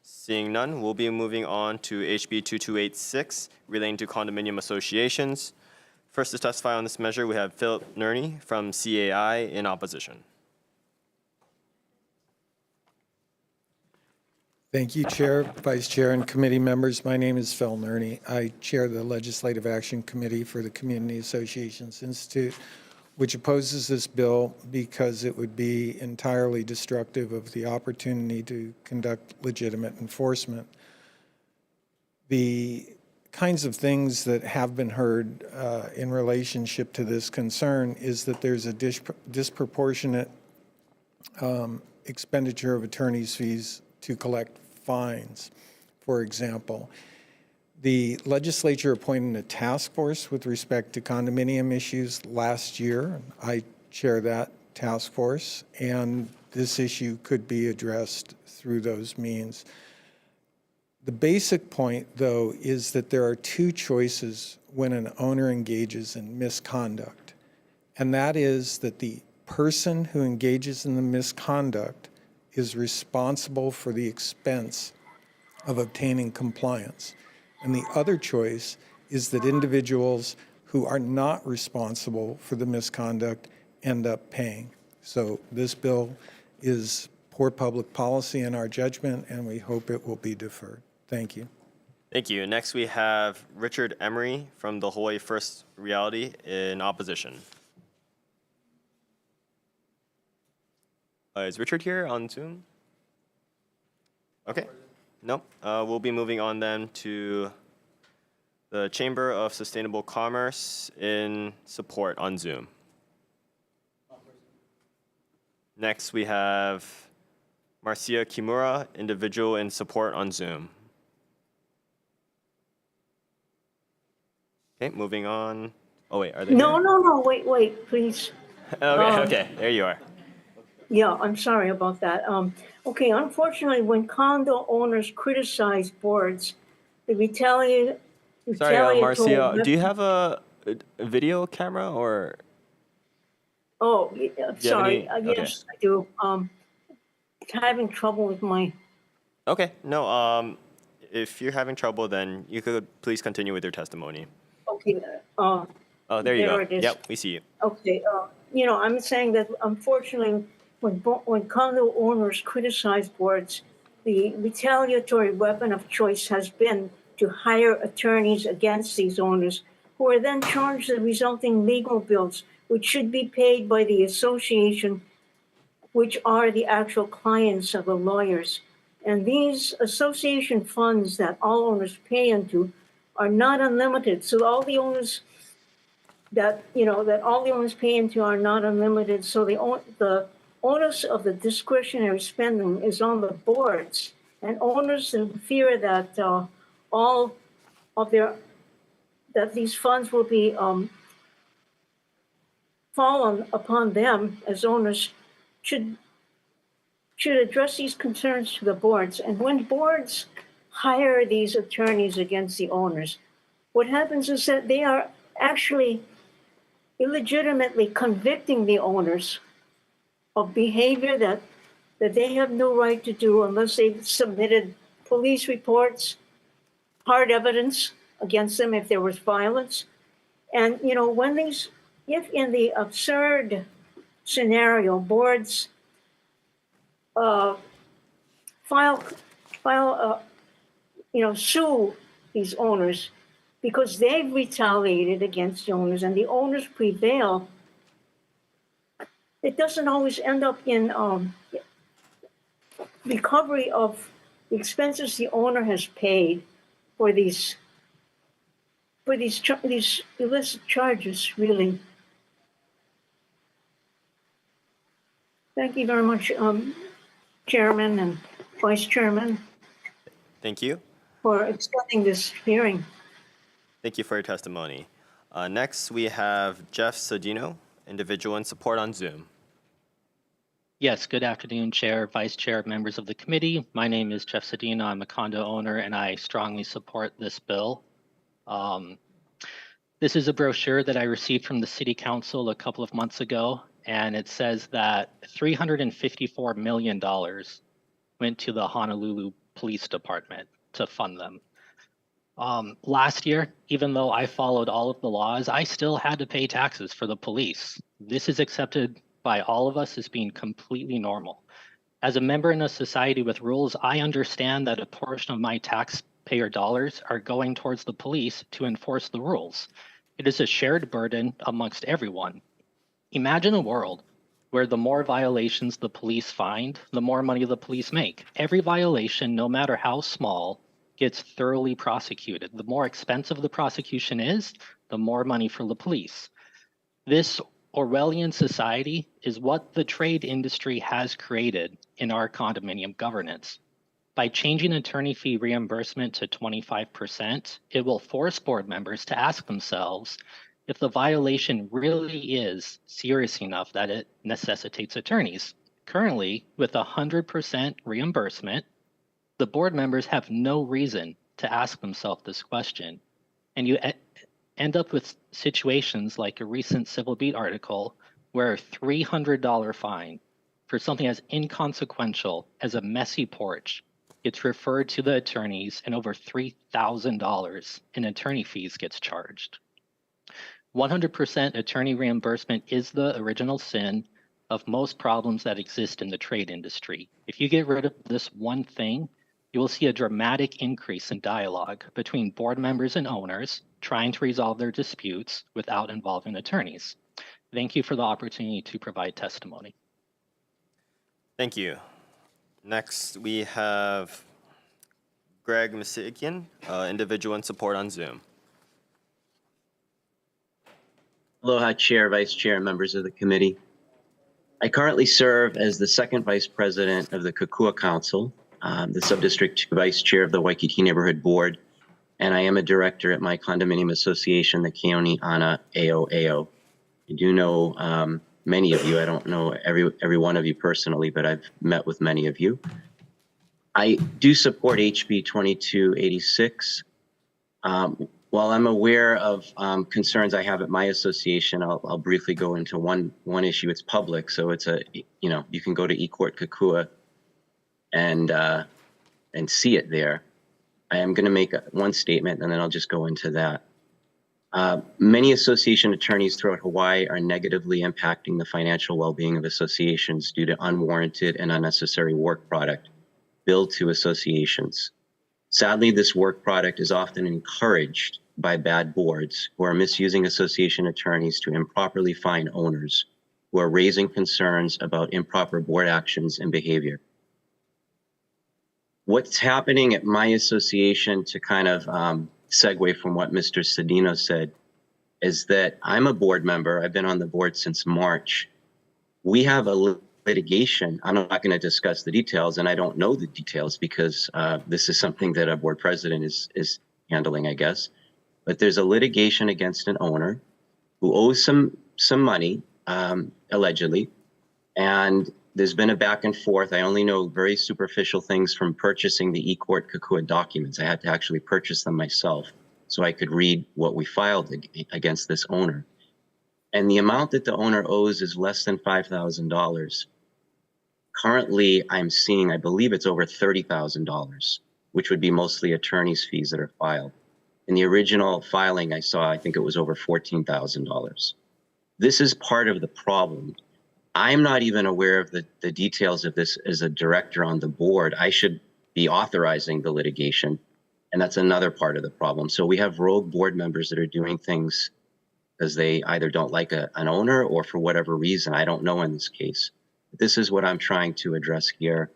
Seeing none, we'll be moving on to HB 2286 relating to condominium associations. First to testify on this measure, we have Philip Nerney from CAI in opposition. Thank you, Chair, Vice Chair, and committee members. My name is Phil Nerney. I chair the Legislative Action Committee for the Community Associations Institute, which opposes this bill because it would be entirely destructive of the opportunity to conduct legitimate enforcement. The kinds of things that have been heard in relationship to this concern is that there's a disproportionate expenditure of attorney's fees to collect fines. For example, the legislature appointed a task force with respect to condominium issues last year. I chair that task force, and this issue could be addressed through those means. The basic point, though, is that there are two choices when an owner engages in misconduct, and that is that the person who engages in the misconduct is responsible for the expense of obtaining compliance. And the other choice is that individuals who are not responsible for the misconduct end up paying. So this bill is poor public policy in our judgment, and we hope it will be deferred. Thank you. Thank you. Next, we have Richard Emery from the Hawaii First Reality in opposition. Is Richard here on Zoom? Okay. No. We'll be moving on then to the Chamber of Sustainable Commerce in support on Zoom. Next, we have Marcia Kimura, individual in support on Zoom. Okay, moving on. Oh, wait, are they No, here? no, wait, please. Okay, there you are. Yeah, I'm sorry about that. Okay, unfortunately, when condo owners criticize boards, the Sorry, Marcia, do you have a video camera or? Oh, Do you have sorry. any- okay. Yes, I do. Having trouble with my. Okay, no, if you're having trouble, then you could please continue with your testimony. Okay. Oh, there you go. It is. Yep, we see you. Okay. I'm saying that unfortunately, when condo owners criticize boards, the retaliatory weapon of choice has been to hire attorneys against these owners, who are then charged the resulting legal bills, which should be paid by the association, which are the actual clients of the lawyers. And these association funds that all owners pay into are not unlimited. So all the owners that all the owners pay into are not unlimited. So the onus of the discretionary spending is on the boards, and owners fear that that these funds will be fallen upon them as owners should address these concerns to the boards. And when boards hire these attorneys against the owners, what happens is that they are actually illegitimately convicting the owners of behavior that they have no right to do unless they've submitted police reports, hard evidence against them if there was violence. And, if in the absurd scenario, boards sue these owners because they've retaliated against the owners and the owners prevail, it doesn't always end up in recovery of the expenses the owner has paid for these illicit charges, really. Thank you very much, Chairman and Vice Chairman, Thank you. for extending this hearing. Thank you for your testimony. Next, we have Jeff Sodino, individual in support on Zoom. Yes, good afternoon, Chair, Vice Chair, members of the committee. My name is Jeff Sedina. I'm a condo owner, and I strongly support this bill. This is a brochure that I received from the City Council a couple of months ago, and it says that $354 million went to the Honolulu Police Department to fund them. Last year, even though I followed all of the laws, I still had to pay taxes for the police. This is accepted by all of us as being completely normal. As a member in a society with rules, I understand that a portion of my taxpayer dollars are going towards the police to enforce the rules. It is a shared burden amongst everyone. Imagine a world where the more violations the police find, the more money the police make. Every violation, no matter how small, gets thoroughly prosecuted. The more expensive the prosecution is, the more money for the police. This Orwellian society is what the trade industry has created in our condominium governance. By changing attorney fee reimbursement to 25%, it will force board members to ask themselves if the violation really is serious enough that it necessitates attorneys. Currently, with 100% reimbursement, the board members have no reason to ask themselves this question. And you end up with situations like a recent Civil Beat article where a $300 fine for something as inconsequential as a messy porch gets referred to the attorneys and over $3,000 in attorney fees gets charged. 100% attorney reimbursement is the original sin of most problems that exist in the trade industry. If you get rid of this one thing, you will see a dramatic increase in dialogue between board members and owners trying to resolve their disputes without involving attorneys. Thank you for the opportunity to provide testimony. Thank you. Next, we have Greg Masikian, individual in support on Zoom. Aloha, Chair, Vice Chair, and members of the committee. I currently serve as the second Vice President of the Kukua Council, the Subdistrict Vice Chair of the Waikiki Neighborhood Board, and I am a director at my condominium association, the Keone Ana AOAO. I do know many of you. I don't know every one of you personally, but I've met with many of you. I do support HB 2286. While I'm aware of concerns I have at my association, I'll briefly go into one issue. It's public, so it's you can go to eCourt Kukua and see it there. I am going to make one statement, and then I'll just go into that. Many association attorneys throughout Hawaii are negatively impacting the financial well-being of associations due to unwarranted and unnecessary work product billed to associations. Sadly, this work product is often encouraged by bad boards who are misusing association attorneys to improperly fine owners who are raising concerns about improper board actions and behavior. What's happening at my association, to kind of segue from what Mr. Cedino said, is that I'm a board member. I've been on the board since March. We have a litigation. I'm not going to discuss the details, and I don't know the details because this is something that a board president is handling, I guess. But there's a litigation against an owner who owes some money, allegedly, and there's been a back and forth. I only know very superficial things from purchasing the eCourt Kukua documents. I had to actually purchase them myself so I could read what we filed against this owner. And the amount that the owner owes is less than $5,000. Currently, I'm seeing, I believe it's over $30,000, which would be mostly attorney's fees that are filed. In the original filing I saw, I think it was over $14,000. This is part of the problem. I'm not even aware of the details of this as a director on the board. I should be authorizing the litigation, and that's another part of the problem. So we have rogue board members that are doing things because they either don't like an owner or for whatever reason. I don't know in this case. But this is what I'm trying to address here.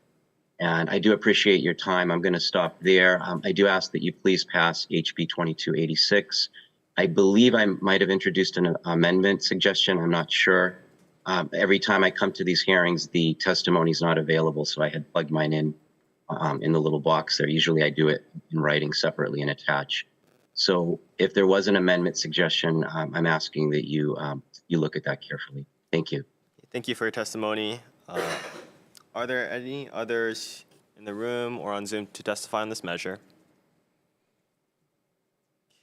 And I do appreciate your time. I'm going to stop there. I do ask that you please pass HB 2286. I believe I might have introduced an amendment suggestion. I'm not sure. Every time I come to these hearings, the testimony is not available, so I had plugged mine in the little box there. Usually I do it in writing separately and attach. So if there was an amendment suggestion, I'm asking that you look at that carefully. Thank you. Thank you for your testimony. Are there any others in the room or on Zoom to testify on this measure?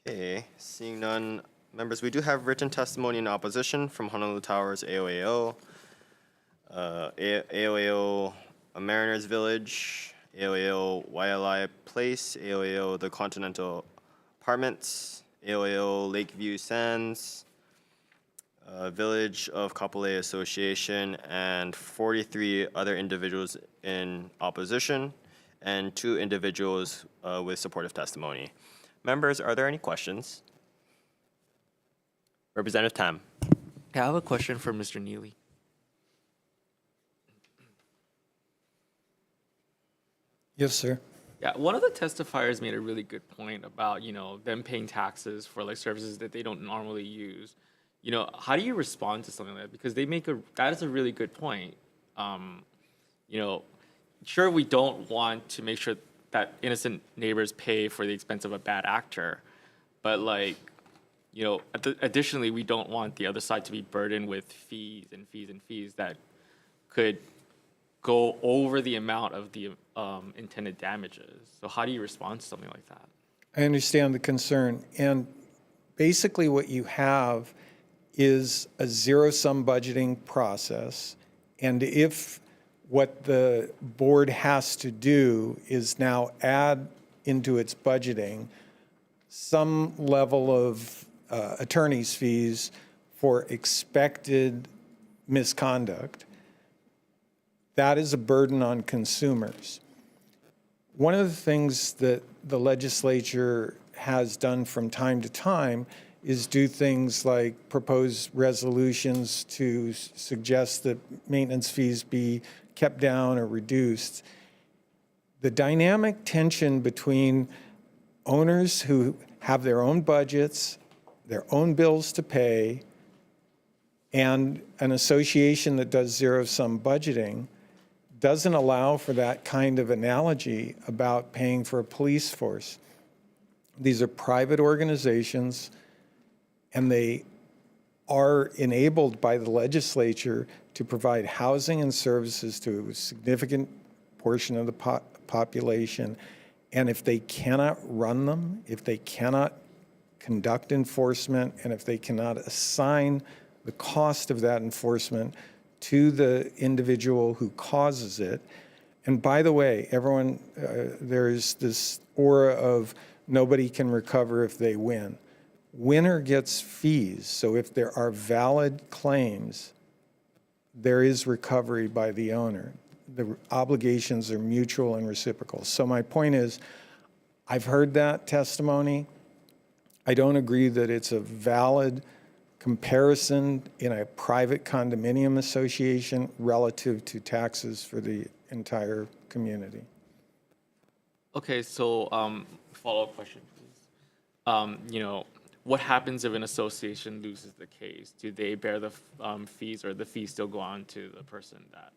Okay, seeing none. Members, we do have written testimony in opposition from Honolulu Towers AOAO, AOAO Mariners Village, AOAO Waialae Place, AOAO The Continental Apartments, AOAO Lakeview Sands, Village of Kapolei Association, and 43 other individuals in opposition, and 2 individuals with supportive testimony. Members, are there any questions? Representative Tam. I have a question for Mr. Neely. Yes, sir. Yeah, one of the testifiers made a really good point about, them paying taxes for like services that they don't normally use. How do you respond to something like that? Because that is a really good point. Sure, we don't want to make sure that innocent neighbors pay for the expense of a bad actor, but additionally, we don't want the other side to be burdened with fees and fees and fees that could go over the amount of the intended damages. So how do you respond to something like that? I understand the concern. And basically what you have is a zero-sum budgeting process. And if what the board has to do is now add into its budgeting some level of attorney's fees for expected misconduct, that is a burden on consumers. One of the things that the legislature has done from time to time is do things like propose resolutions to suggest that maintenance fees be kept down or reduced. The dynamic tension between owners who have their own budgets, their own bills to pay, and an association that does zero-sum budgeting doesn't allow for that kind of analogy about paying for a police force. These are private organizations, and they are enabled by the legislature to provide housing and services to a significant portion of the population. And if they cannot run them, if they cannot conduct enforcement, and if they cannot assign the cost of that enforcement to the individual who causes it. And by the way, everyone, there's this aura of nobody can recover if they win. Winner gets fees. So if there are valid claims, there is recovery by the owner. The obligations are mutual and reciprocal. So my point is, I've heard that testimony. I don't agree that it's a valid comparison in a private condominium association relative to taxes for the entire community. Okay, so follow-up question, please. What happens if an association loses the case? Do they bear the fees, or the fees still go on to the person that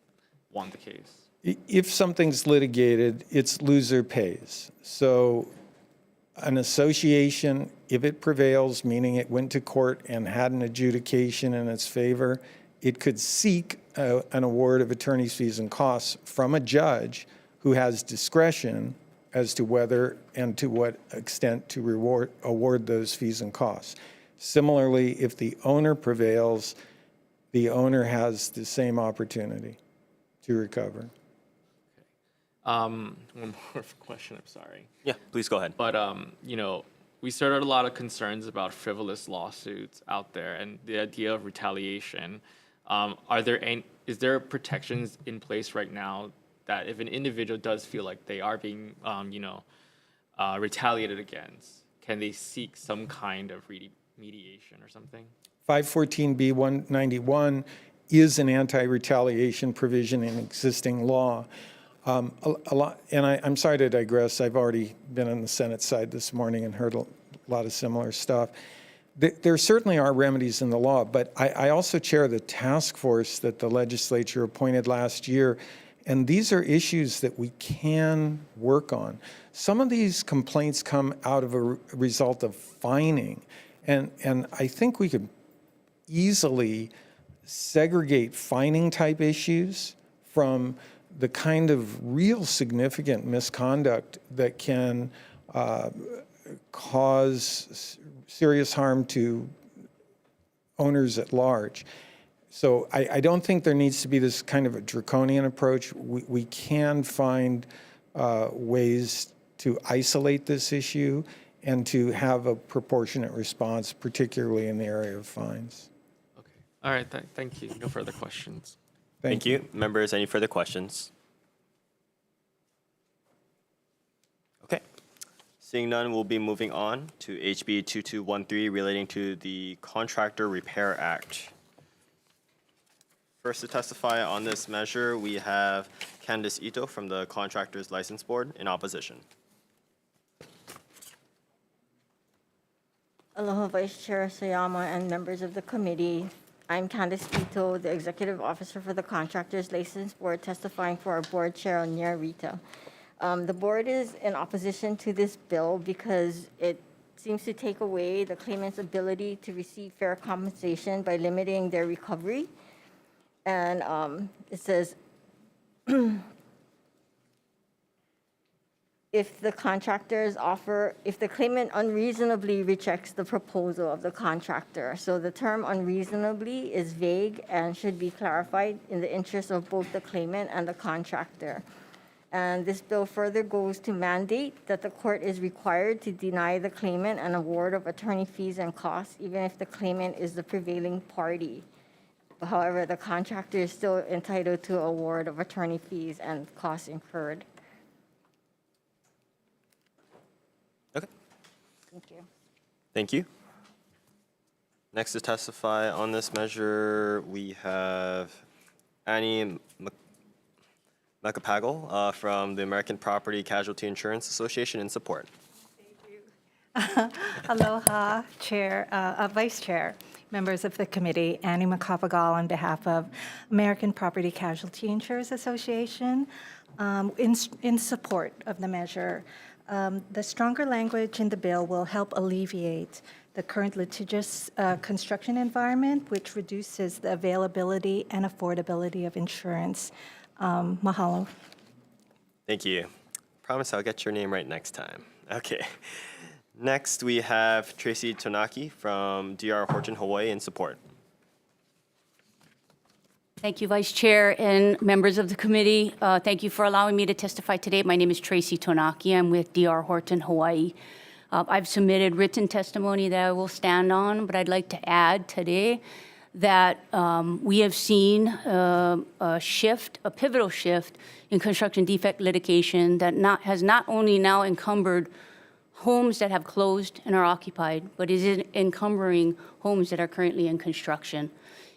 won the case? If something's litigated, it's loser pays. So an association, if it prevails, meaning it went to court and had an adjudication in its favor, it could seek an award of attorney's fees and costs from a judge who has discretion as to whether and to what extent to award those fees and costs. Similarly, if the owner prevails, the owner has the same opportunity to recover. One more question, I'm sorry. Yeah, please go ahead. But, we started a lot of concerns about frivolous lawsuits out there and the idea of retaliation. Is there protections in place right now that if an individual does feel like they are being, retaliated against, can they seek some kind of mediation or something? 514B191 is an anti-retaliation provision in existing law. I'm sorry to digress. I've already been on the Senate side this morning and heard a lot of similar stuff. There certainly are remedies in the law, but I also chair the task force that the legislature appointed last year, and these are issues that we can work on. Some of these complaints come out of a result of fining, and I think we could easily segregate fining type issues from the kind of real significant misconduct that can cause serious harm to owners at large. So I don't think there needs to be this kind of a draconian approach. We can find ways to isolate this issue and to have a proportionate response, particularly in the area of fines. Okay. All right. Thank you. No further questions. Thank you. Members, any further questions? Okay. Seeing none, we'll be moving on to HB 2213 relating to the Contractor Repair Act. First to testify on this measure, we have Candice Ito from the Contractors License Board in opposition. Aloha, Vice Chair Sayama and members of the committee. I'm Candice Ito, the Executive Officer for the Contractors License Board, testifying for our board chair, Nia Rita. The board is in opposition to this bill because it seems to take away the claimant's ability to receive fair compensation by limiting their recovery. And it says, if the claimant unreasonably rejects the proposal of the contractor. So the term unreasonably is vague and should be clarified in the interest of both the claimant and the contractor. And this bill further goes to mandate that the court is required to deny the claimant an award of attorney fees and costs, even if the claimant is the prevailing party. However, the contractor is still entitled to award of attorney fees and costs incurred. Thank you. Thank you. Next to testify on this measure, we have Annie Macapagal from the American Property Casualty Insurance Association in support. Aloha, Chair, Vice Chair, members of the committee, Annie Macapagal on behalf of American Property Casualty Insurance Association, in support of the measure. The stronger language in the bill will help alleviate the current litigious construction environment, which reduces the availability and affordability of insurance. Mahalo. Thank you. Promise I'll get your name right next time. Okay. Next, we have Tracy Tonaki from DR Horton, Hawaii in support. Thank you, Vice Chair and members of the committee. Thank you for allowing me to testify today. My name is Tracy Tonaki. I'm with DR Horton, Hawaii. I've submitted written testimony that I will stand on, but I'd like to add today that we have seen a shift, a pivotal shift in construction defect litigation that has not only now encumbered homes that have closed and are occupied, but is encumbering homes that are currently in construction.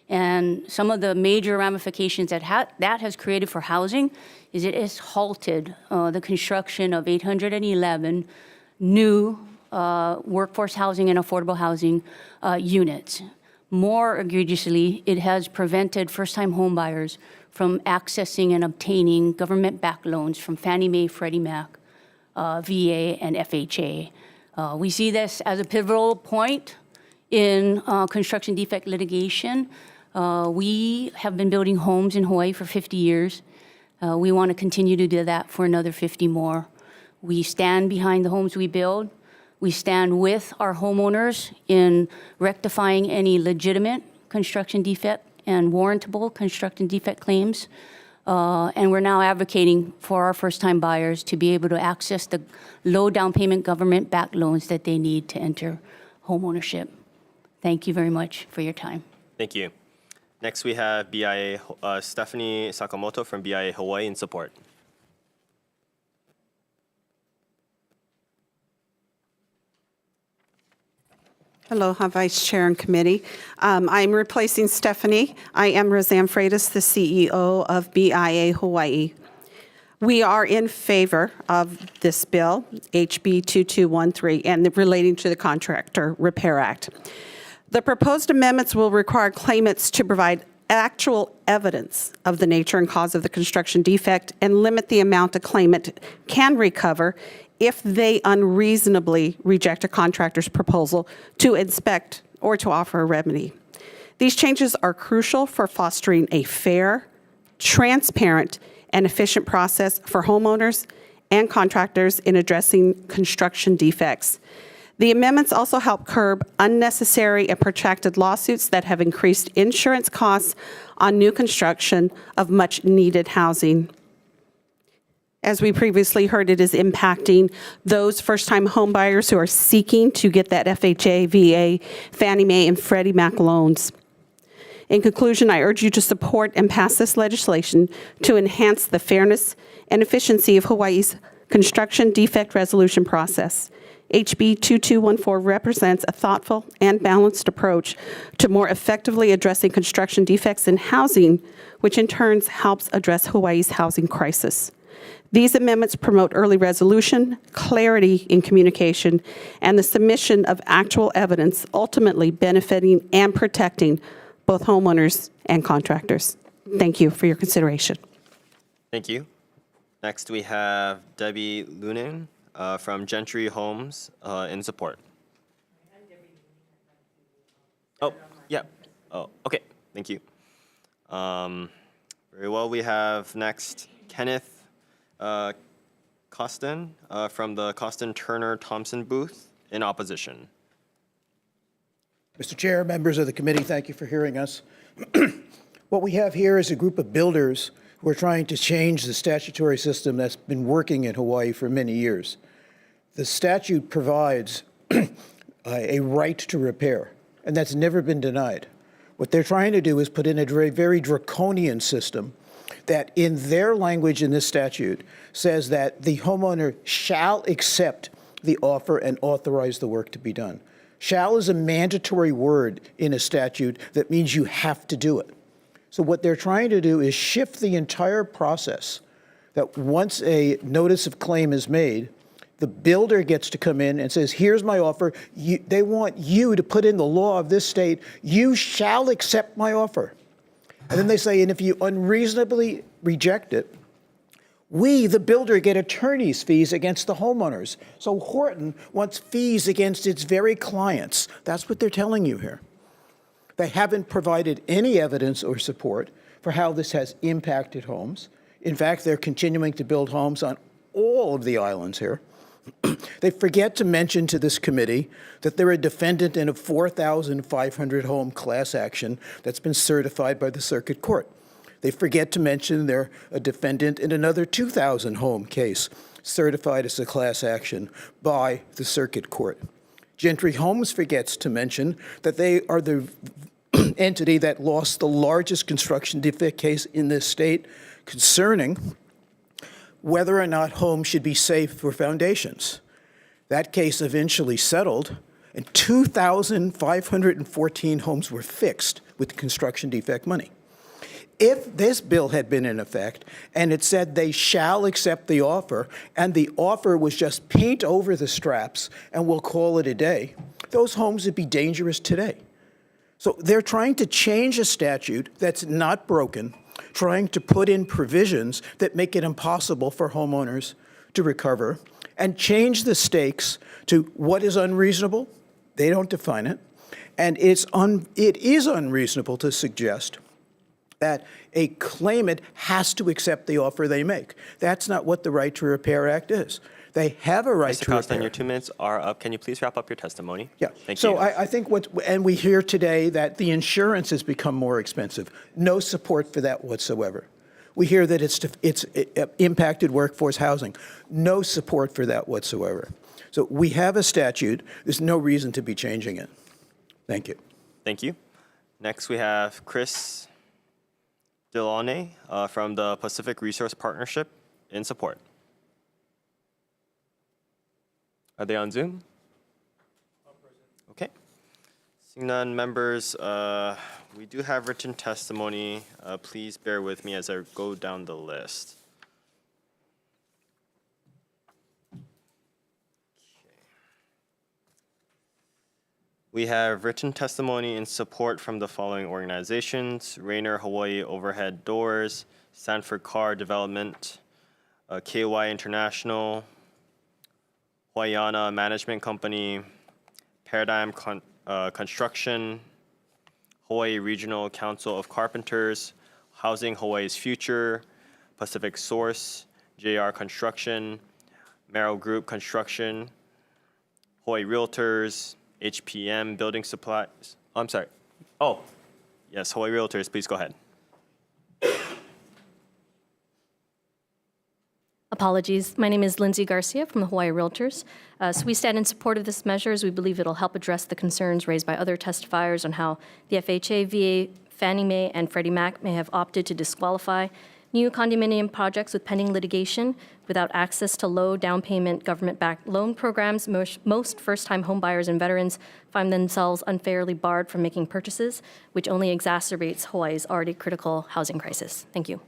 And some of the major ramifications that has created for housing is it has halted the construction of 811 new workforce housing and affordable housing units. More egregiously, it has prevented first-time homebuyers from accessing and obtaining government-backed loans from Fannie Mae, Freddie Mac, VA, and FHA. We see this as a pivotal point in construction defect litigation. We have been building homes in Hawaii for 50 years. We want to continue to do that for another 50 more. We stand behind the homes we build. We stand with our homeowners in rectifying any legitimate construction defect and warrantable construction defect claims. And we're now advocating for our first-time buyers to be able to access the low down payment government-backed loans that they need to enter homeownership. Thank you very much for your time. Thank you. Next, we have BIA Stephanie Sakamoto from BIA Hawaii in support. Aloha, Vice Chair and Committee. I'm replacing Stephanie. I am Roseanne Freitas, the CEO of BIA Hawaii. We are in favor of this bill, HB 2213, and relating to the Contractor Repair Act. The proposed amendments will require claimants to provide actual evidence of the nature and cause of the construction defect and limit the amount a claimant can recover if they unreasonably reject a contractor's proposal to inspect or to offer a remedy. These changes are crucial for fostering a fair, transparent, and efficient process for homeowners and contractors in addressing construction defects. The amendments also help curb unnecessary and protracted lawsuits that have increased insurance costs on new construction of much-needed housing. As we previously heard, it is impacting those first-time homebuyers who are seeking to get that FHA, VA, Fannie Mae, and Freddie Mac loans. In conclusion, I urge you to support and pass this legislation to enhance the fairness and efficiency of Hawaii's construction defect resolution process. HB 2214 represents a thoughtful and balanced approach to more effectively addressing construction defects in housing, which in turn helps address Hawaii's housing crisis. These amendments promote early resolution, clarity in communication, and the submission of actual evidence, ultimately benefiting and protecting both homeowners and contractors. Thank you for your consideration. Thank you. Next, we have Debbie Lunin from Gentry Homes in support. Oh, yeah. Oh, okay. Thank you. Very well. We have next Kenneth Costin from the Costin Turner Thompson booth in opposition. Mr. Chair, members of the committee, thank you for hearing us. What we have here is a group of builders who are trying to change the statutory system that's been working in Hawaii for many years. The statute provides a right to repair, and that's never been denied. What they're trying to do is put in a very draconian system that, in their language in this statute, says that the homeowner shall accept the offer and authorize the work to be done. Shall is a mandatory word in a statute that means you have to do it. So what they're trying to do is shift the entire process, that once a notice of claim is made, the builder gets to come in and says, here's my offer. They want you to put in the law of this state, you shall accept my offer. And then they say, and if you unreasonably reject it, we, the builder, get attorney's fees against the homeowners. So Horton wants fees against its very clients. That's what they're telling you here. They haven't provided any evidence or support for how this has impacted homes. In fact, they're continuing to build homes on all of the islands here. They forget to mention to this committee that they're a defendant in a 4,500 home class action that's been certified by the Circuit Court. They forget to mention they're a defendant in another 2,000 home case certified as a class action by the Circuit Court. Gentry Homes forgets to mention that they are the entity that lost the largest construction defect case in this state concerning whether or not homes should be safe for foundations. That case eventually settled, and 2,514 homes were fixed with construction defect money. If this bill had been in effect and it said they shall accept the offer, and the offer was just paint over the straps and we'll call it a day, those homes would be dangerous today. So they're trying to change a statute that's not broken, trying to put in provisions that make it impossible for homeowners to recover, and change the stakes to what is unreasonable. They don't define it. And it is unreasonable to suggest that a claimant has to accept the offer they make. That's not what the Right to Repair Act is. They have a right Mr. to Costa, repair. your 2 minutes are up. Can you please wrap up your testimony? Yeah. Thank so you. I think and we hear today that the insurance has become more expensive. No support for that whatsoever. We hear that it's impacted workforce housing. No support for that whatsoever. So we have a statute. There's no reason to be changing it. Thank you. Thank you. Next, we have Chris Delaunay from the Pacific Resource Partnership in support. Are they on Zoom? Okay. Seeing none, members, we do have written testimony. Please bear with me as I go down the list. We have written testimony in support from the following organizations: Rainer Hawaii Overhead Doors, Sanford Car Development, KY International, Hawaiiana Management Company, Paradigm Construction, Hawaii Regional Council of Carpenters, Housing Hawaii's Future, Pacific Source, JR Construction, Merrill Group Construction, Hawaii Realtors, HPM Building Supplies. I'm sorry. Oh, yes, Hawaii Realtors, please go ahead. Apologies. My name is Lindsay Garcia from the Hawaii Realtors. So we stand in support of this measure as we believe it'll help address the concerns raised by other testifiers on how the FHA, VA, Fannie Mae, and Freddie Mac may have opted to disqualify new condominium projects with pending litigation without access to low down payment government-backed loan programs. Most first-time homebuyers and veterans find themselves unfairly barred from making purchases, which only exacerbates Hawaii's already critical housing crisis. Thank you.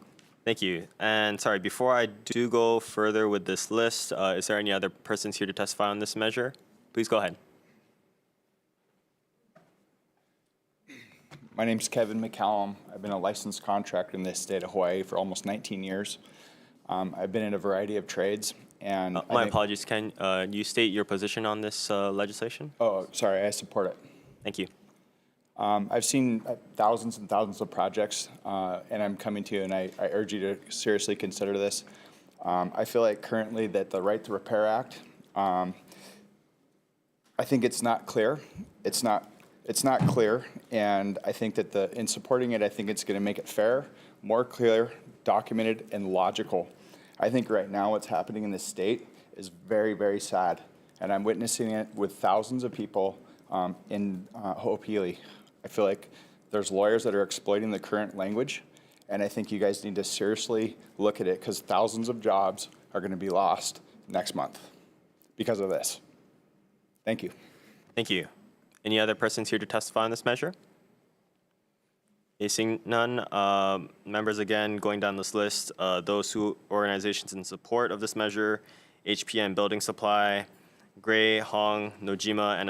Thank you. And sorry, before I do go further with this list, is there any other persons here to testify on this measure? Please go ahead. My name's Kevin McCallum. I've been a licensed contractor in this state of Hawaii for almost 19 years. I've been in a variety of trades. And my apologies, can you state your position on this legislation? Oh, sorry, I support it. Thank you. I've seen thousands and thousands of projects, and I'm coming to you, and I urge you to seriously consider this. I feel like currently that the Right to Repair Act, I think it's not clear. It's not clear, and I think that in supporting it, I think it's going to make it fair, more clear, documented, and logical. I think right now what's happening in this state is very, very sad, and I'm witnessing it with thousands of people in Ho'opili. I feel like there's lawyers that are exploiting the current language, and I think you guys need to seriously look at it because thousands of jobs are going to be lost next month because of this. Thank you. Thank you. Any other persons here to testify on this measure? Seeing none, members again, going down this list, organizations in support of this measure, HPM Building Supply, Gray, Hong, Nojima, and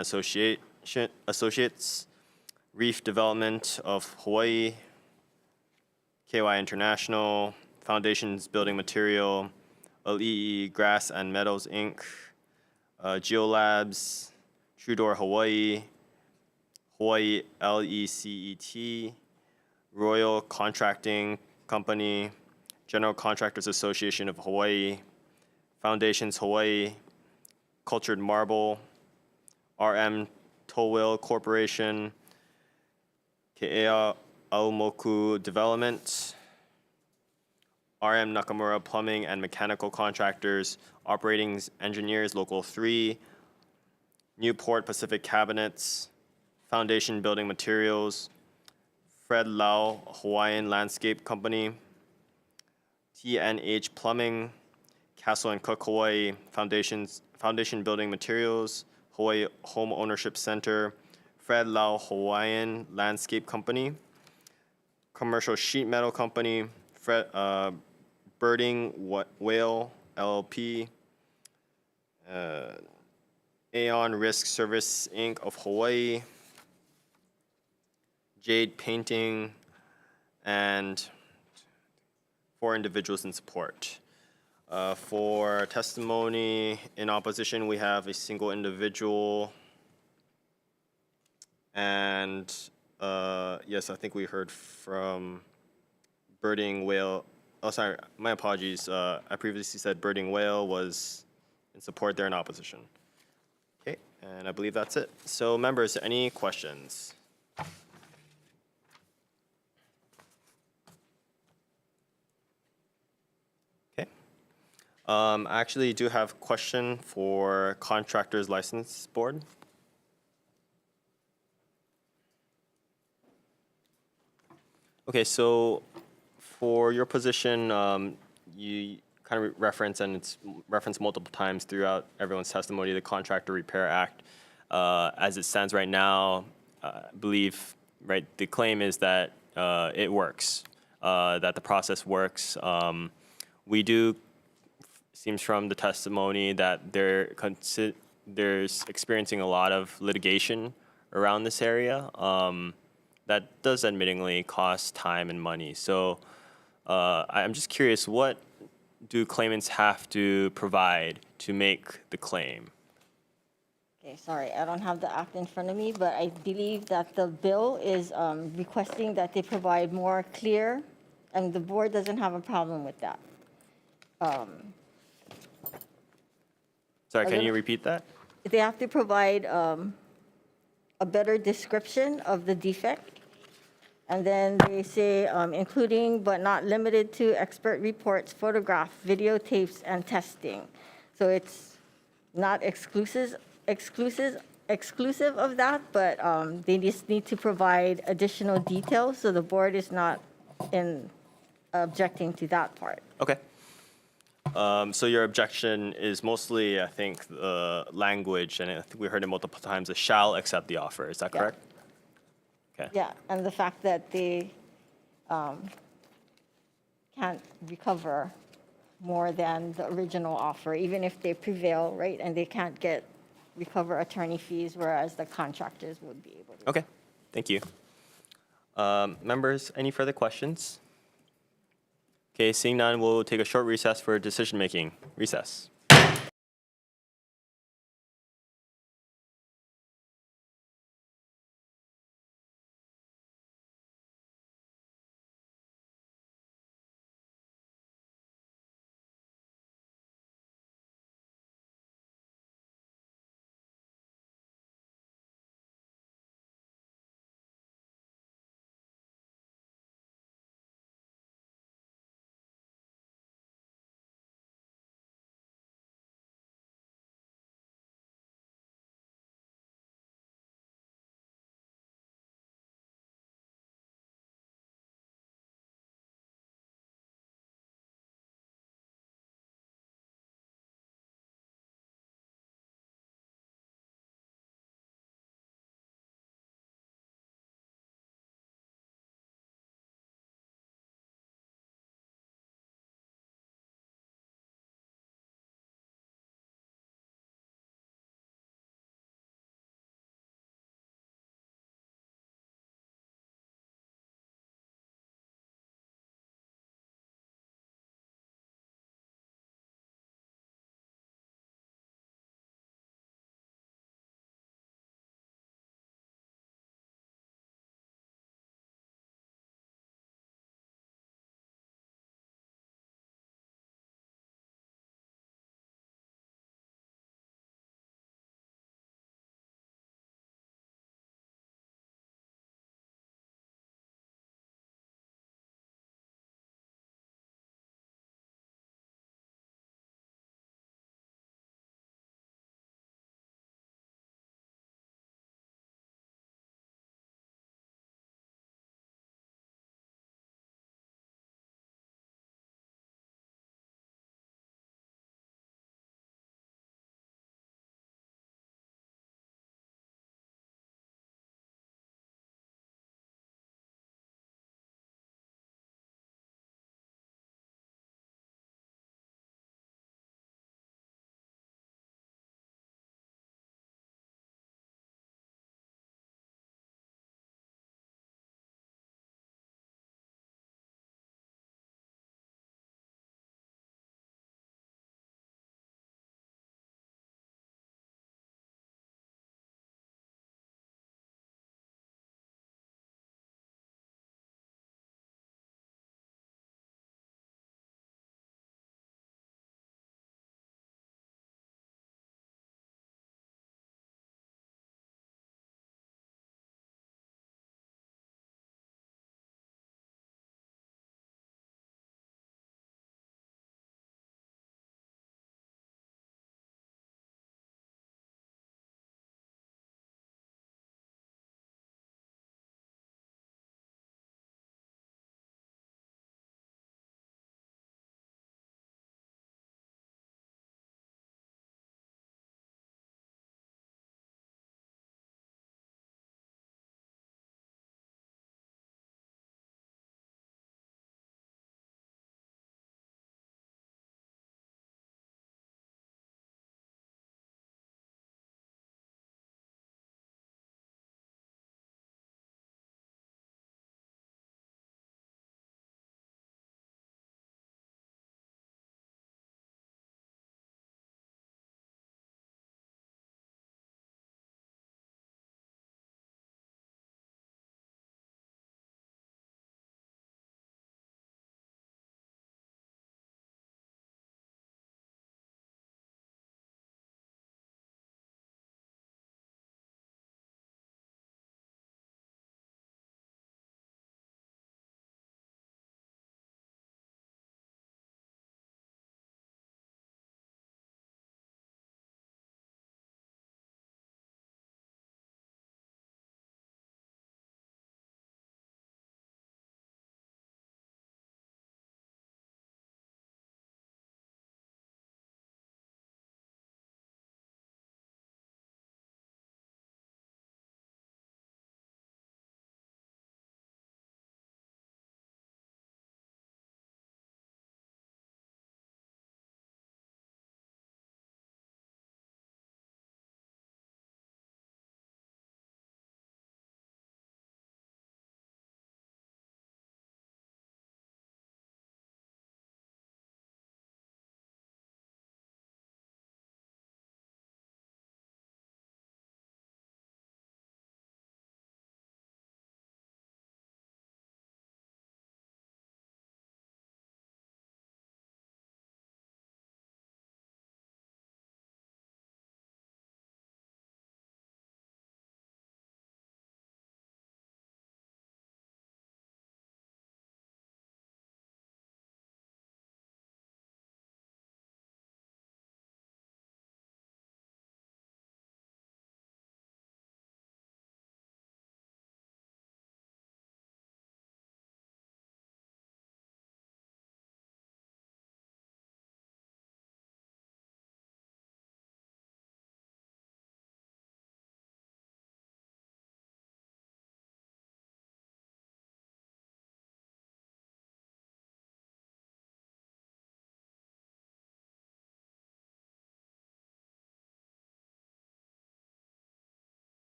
Associates, Reef Development of Hawaii, KY International, Foundations Building Material, Ali'i Grass and Metals, Inc., Geolabs, Trudor Hawaii, Hawaii LECET, Royal Contracting Company, General Contractors Association of Hawaii, Foundations Hawaii, Cultured Marble, RM Towil Corporation, Ke'ea Aumoku Development, RM Nakamura Plumbing and Mechanical Contractors, Operating Engineers Local 3, Newport Pacific Cabinets, Foundation Building Materials, Fred Lau Hawaiian Landscape Company, TNH Plumbing, Castle and Cook Hawaii, Foundation Building Materials, Hawaii Home Ownership Center, Fred Lau Hawaiian Landscape Company, Commercial Sheet Metal Company, Birding Whale LLP, Aeon Risk Service Inc. of Hawaii, Jade Painting, and 4 individuals in support. For testimony in opposition, we have a single individual. And yes, I think we heard from Birding Whale. Oh, sorry, my apologies. I previously said Birding Whale was in support, they're in opposition. Okay, and I believe that's it. So members, any questions? Okay. I actually do have a question for Contractors License Board. Okay, so for your position, you kind of reference, and it's referenced multiple times throughout everyone's testimony, the Contractor Repair Act. As it stands right now, I believe, right, the claim is that it works, that the process works. We do, seems from the testimony that there's experiencing a lot of litigation around this area. That does admittingly cost time and money. So I'm just curious, what do claimants have to provide to make the claim? Okay, sorry, I don't have the act in front of me, but I believe that the bill is requesting that they provide more clear, and the board doesn't have a problem with that. Sorry, can you repeat that? They have to provide a better description of the defect. And then they say, including but not limited to expert reports, photographs, videotapes, and testing. So it's not exclusive of that, but they just need to provide additional details, so the board is not objecting to that part. Okay. So your objection is mostly, I think, the language, and I think we heard it multiple times, a shall accept the offer. Is that correct? Okay. Yeah, and the fact that they can't recover more than the original offer, even if they prevail, right? And they can't recover attorney fees, whereas the contractors would be able to. Okay, thank you. Members, any further questions? Okay, seeing none, we'll take a short recess for decision making. Recess.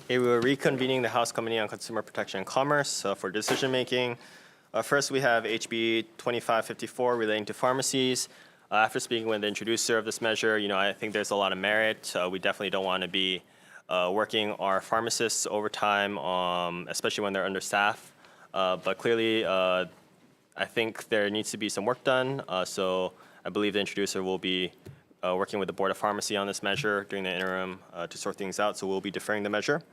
Okay, we are reconvening the House Committee on Consumer Protection and Commerce for decision-making. First, we have HB 2554 relating to pharmacies. After speaking with the introducer of this measure, I think there's a lot of merit. We definitely don't want to be working our pharmacists overtime, especially when they're understaffed. But clearly, I think there needs to be some work done. So I believe the introducer will be working with the Board of Pharmacy on this measure during the interim to sort things out. So we'll be deferring the measure.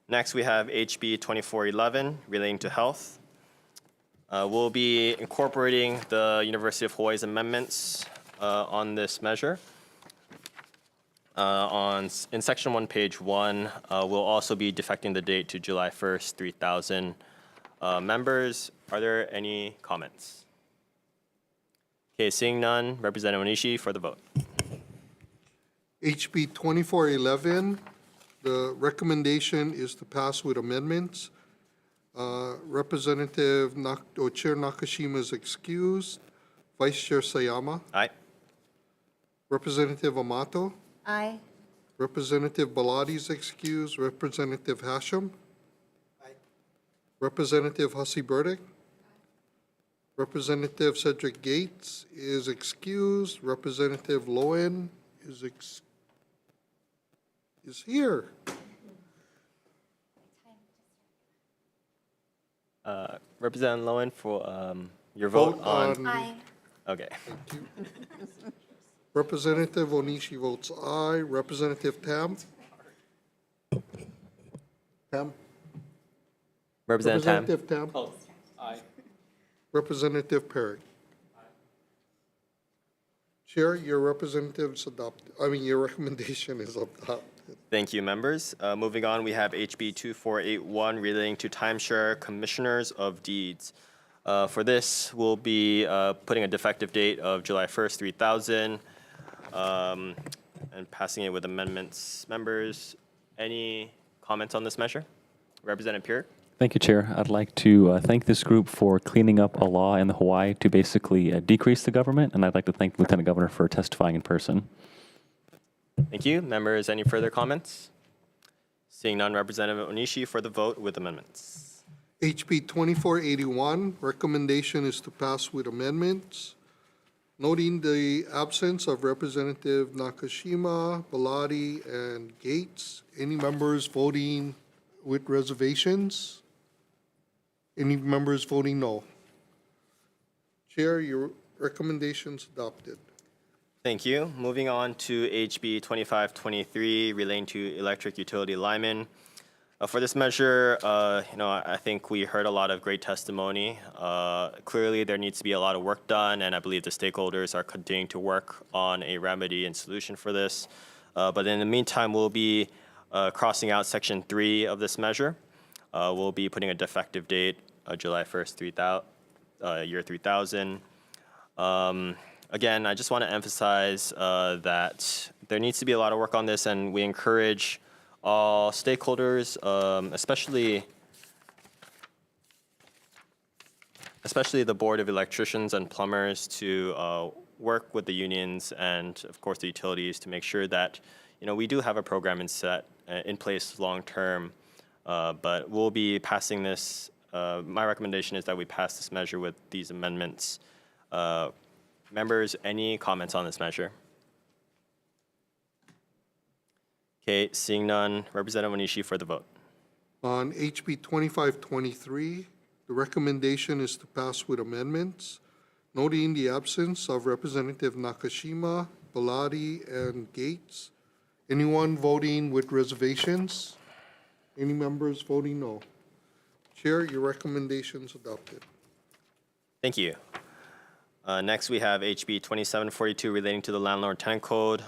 Next, we have HB 2411 relating to health. We'll be incorporating the University of Hawaii's amendments on this measure. In section 1, page 1, we'll also be defecting the date to July 1st, 3,000 members. Are there any comments? Okay, seeing none, Representative Onishi for the vote. HB 2411, the recommendation is to pass with amendments. Chair Nakashima is excused. Vice Chair Sayama. Aye. Representative Amato. Aye. Representative Belatti is excused. Representative Hashem. Aye. Representative Hussey Burdick. Representative Cedric Gates is excused. Representative Lowen is here. Representative Lowen for your vote on. Aye. Okay. Thank you. Representative Onishi votes aye. Representative Tam? Tam? Representative Tam? Tam? Aye. Representative Perry? Chair, your representative's adopted. Your recommendation is adopted. Thank you, members. Moving on, we have HB 2481 relating to timeshare commissioners of deeds. For this, we'll be putting a defective date of July 1st, 3000, and passing it with amendments. Members, any comments on this measure? Representative Pierre? Thank you, Chair. I'd like to thank this group for cleaning up a law in Hawaii to basically decrease the government, and I'd like to thank the Lieutenant Governor for testifying in person. Thank you. Members, any further comments? Seeing none, Representative Onishi for the vote with amendments. HB 2481, recommendation is to pass with amendments. Noting the absence of Representative Nakashima, Belatti, and Gates, any members voting with reservations? Any members voting no? Chair, your recommendation's adopted. Thank you. Moving on to HB 2523 relating to electric utility linemen. For this measure, I think we heard a lot of great testimony. Clearly, there needs to be a lot of work done, and I believe the stakeholders are continuing to work on a remedy and solution for this. But in the meantime, we'll be crossing out Section 3 of this measure. We'll be putting a defective date, July 1st, year 3000. Again, I just want to emphasize that there needs to be a lot of work on this, and we encourage all stakeholders, especially the Board of Electricians and Plumbers, to work with the unions and, of course, the utilities to make sure that we do have a program in place long term. But we'll be passing this. My recommendation is that we pass this measure with these amendments. Members, any comments on this measure? Okay, seeing none, Representative Onishi for the vote. On HB 2523, the recommendation is to pass with amendments, noting the absence of Representative Nakashima, Belatti, and Gates. Anyone voting with reservations? Any members voting no? Chair, your recommendation's adopted. Thank you. Next, we have HB 2742 relating to the Landlord-Tenant Code.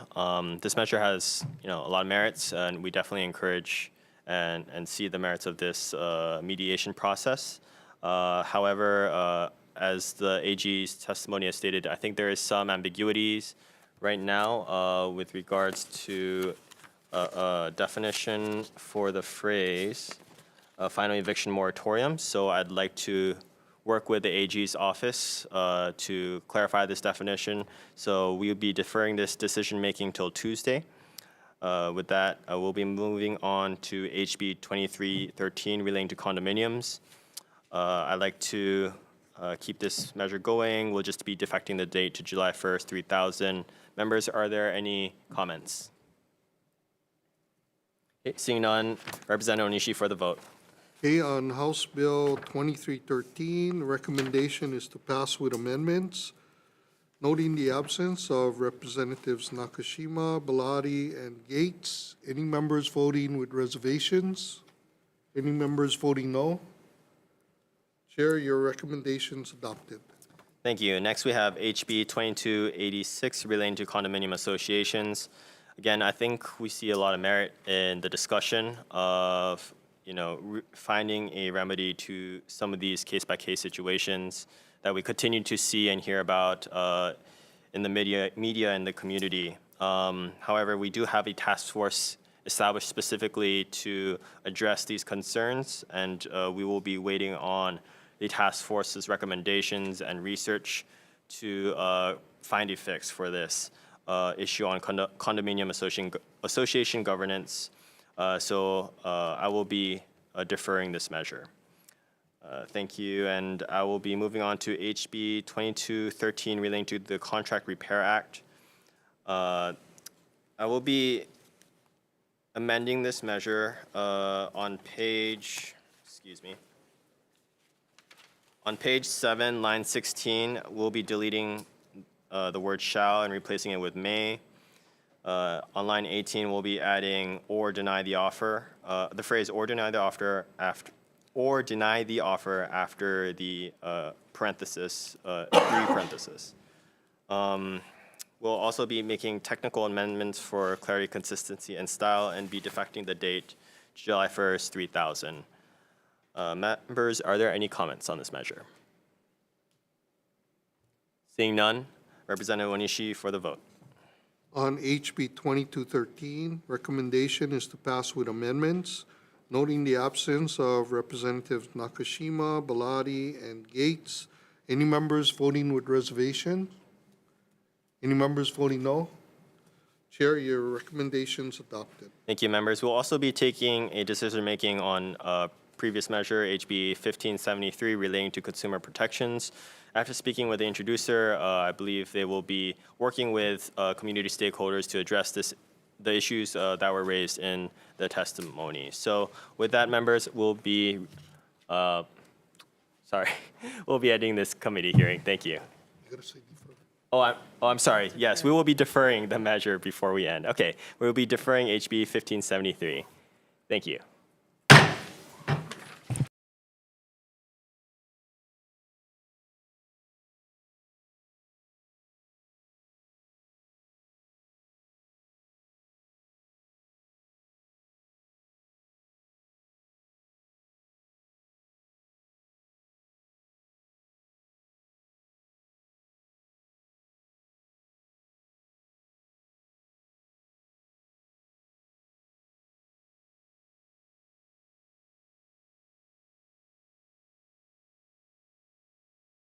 This measure has, a lot of merits, and we definitely encourage and see the merits of this mediation process. However, as the AG's testimony has stated, I think there is some ambiguities right now with regards to a definition for the phrase final eviction moratorium. So I'd like to work with the AG's office to clarify this definition. So we'll be deferring this decision making till Tuesday. With that, we'll be moving on to HB 2313 relating to condominiums. I'd like to keep this measure going. We'll just be defecting the date to July 1st, 3000. Members, are there any comments? Okay, seeing none, Representative Onishi for the vote. Okay, on House Bill 2313, recommendation is to pass with amendments, noting the absence of Representatives Nakashima, Belatti, and Gates. Any members voting with reservations? Any members voting no? Chair, your recommendation's adopted. Thank you. Next, we have HB 2286 relating to condominium associations. Again, I think we see a lot of merit in the discussion of, finding a remedy to some of these case-by-case situations that we continue to see and hear about in the media and the community. However, we do have a task force established specifically to address these concerns, and we will be waiting on the task force's recommendations and research to find a fix for this issue on condominium association governance. So I will be deferring this measure. Thank you, and I will be moving on to HB 2213 relating to the Contract Repair Act. I will be amending this measure on page, on page 7, line 16, we'll be deleting the word shall and replacing it with may. On line 18, we'll be adding or deny the offer. The phrase or deny the offer after the parenthesis, three parentheses. We'll also be making technical amendments for clarity, consistency, and style, and be defecting the date July 1st, 3000. Members, are there any comments on this measure? Seeing none, Representative Onishi for the vote. On HB 2213, recommendation is to pass with amendments, noting the absence of Representatives Nakashima, Belatti, and Gates. Any members voting with reservation? Any members voting no? Chair, your recommendation's adopted. Thank you, members. We'll also be taking a decision-making on previous measure, HB 1573, relating to consumer protections. After speaking with the introducer, I believe they will be working with community stakeholders to address the issues that were raised in the testimony. So with that, members, we'll be ending this committee hearing. Thank you. I'm sorry. Yes, we will be deferring the measure before we end. Okay, we will be deferring HB 1573. Thank you.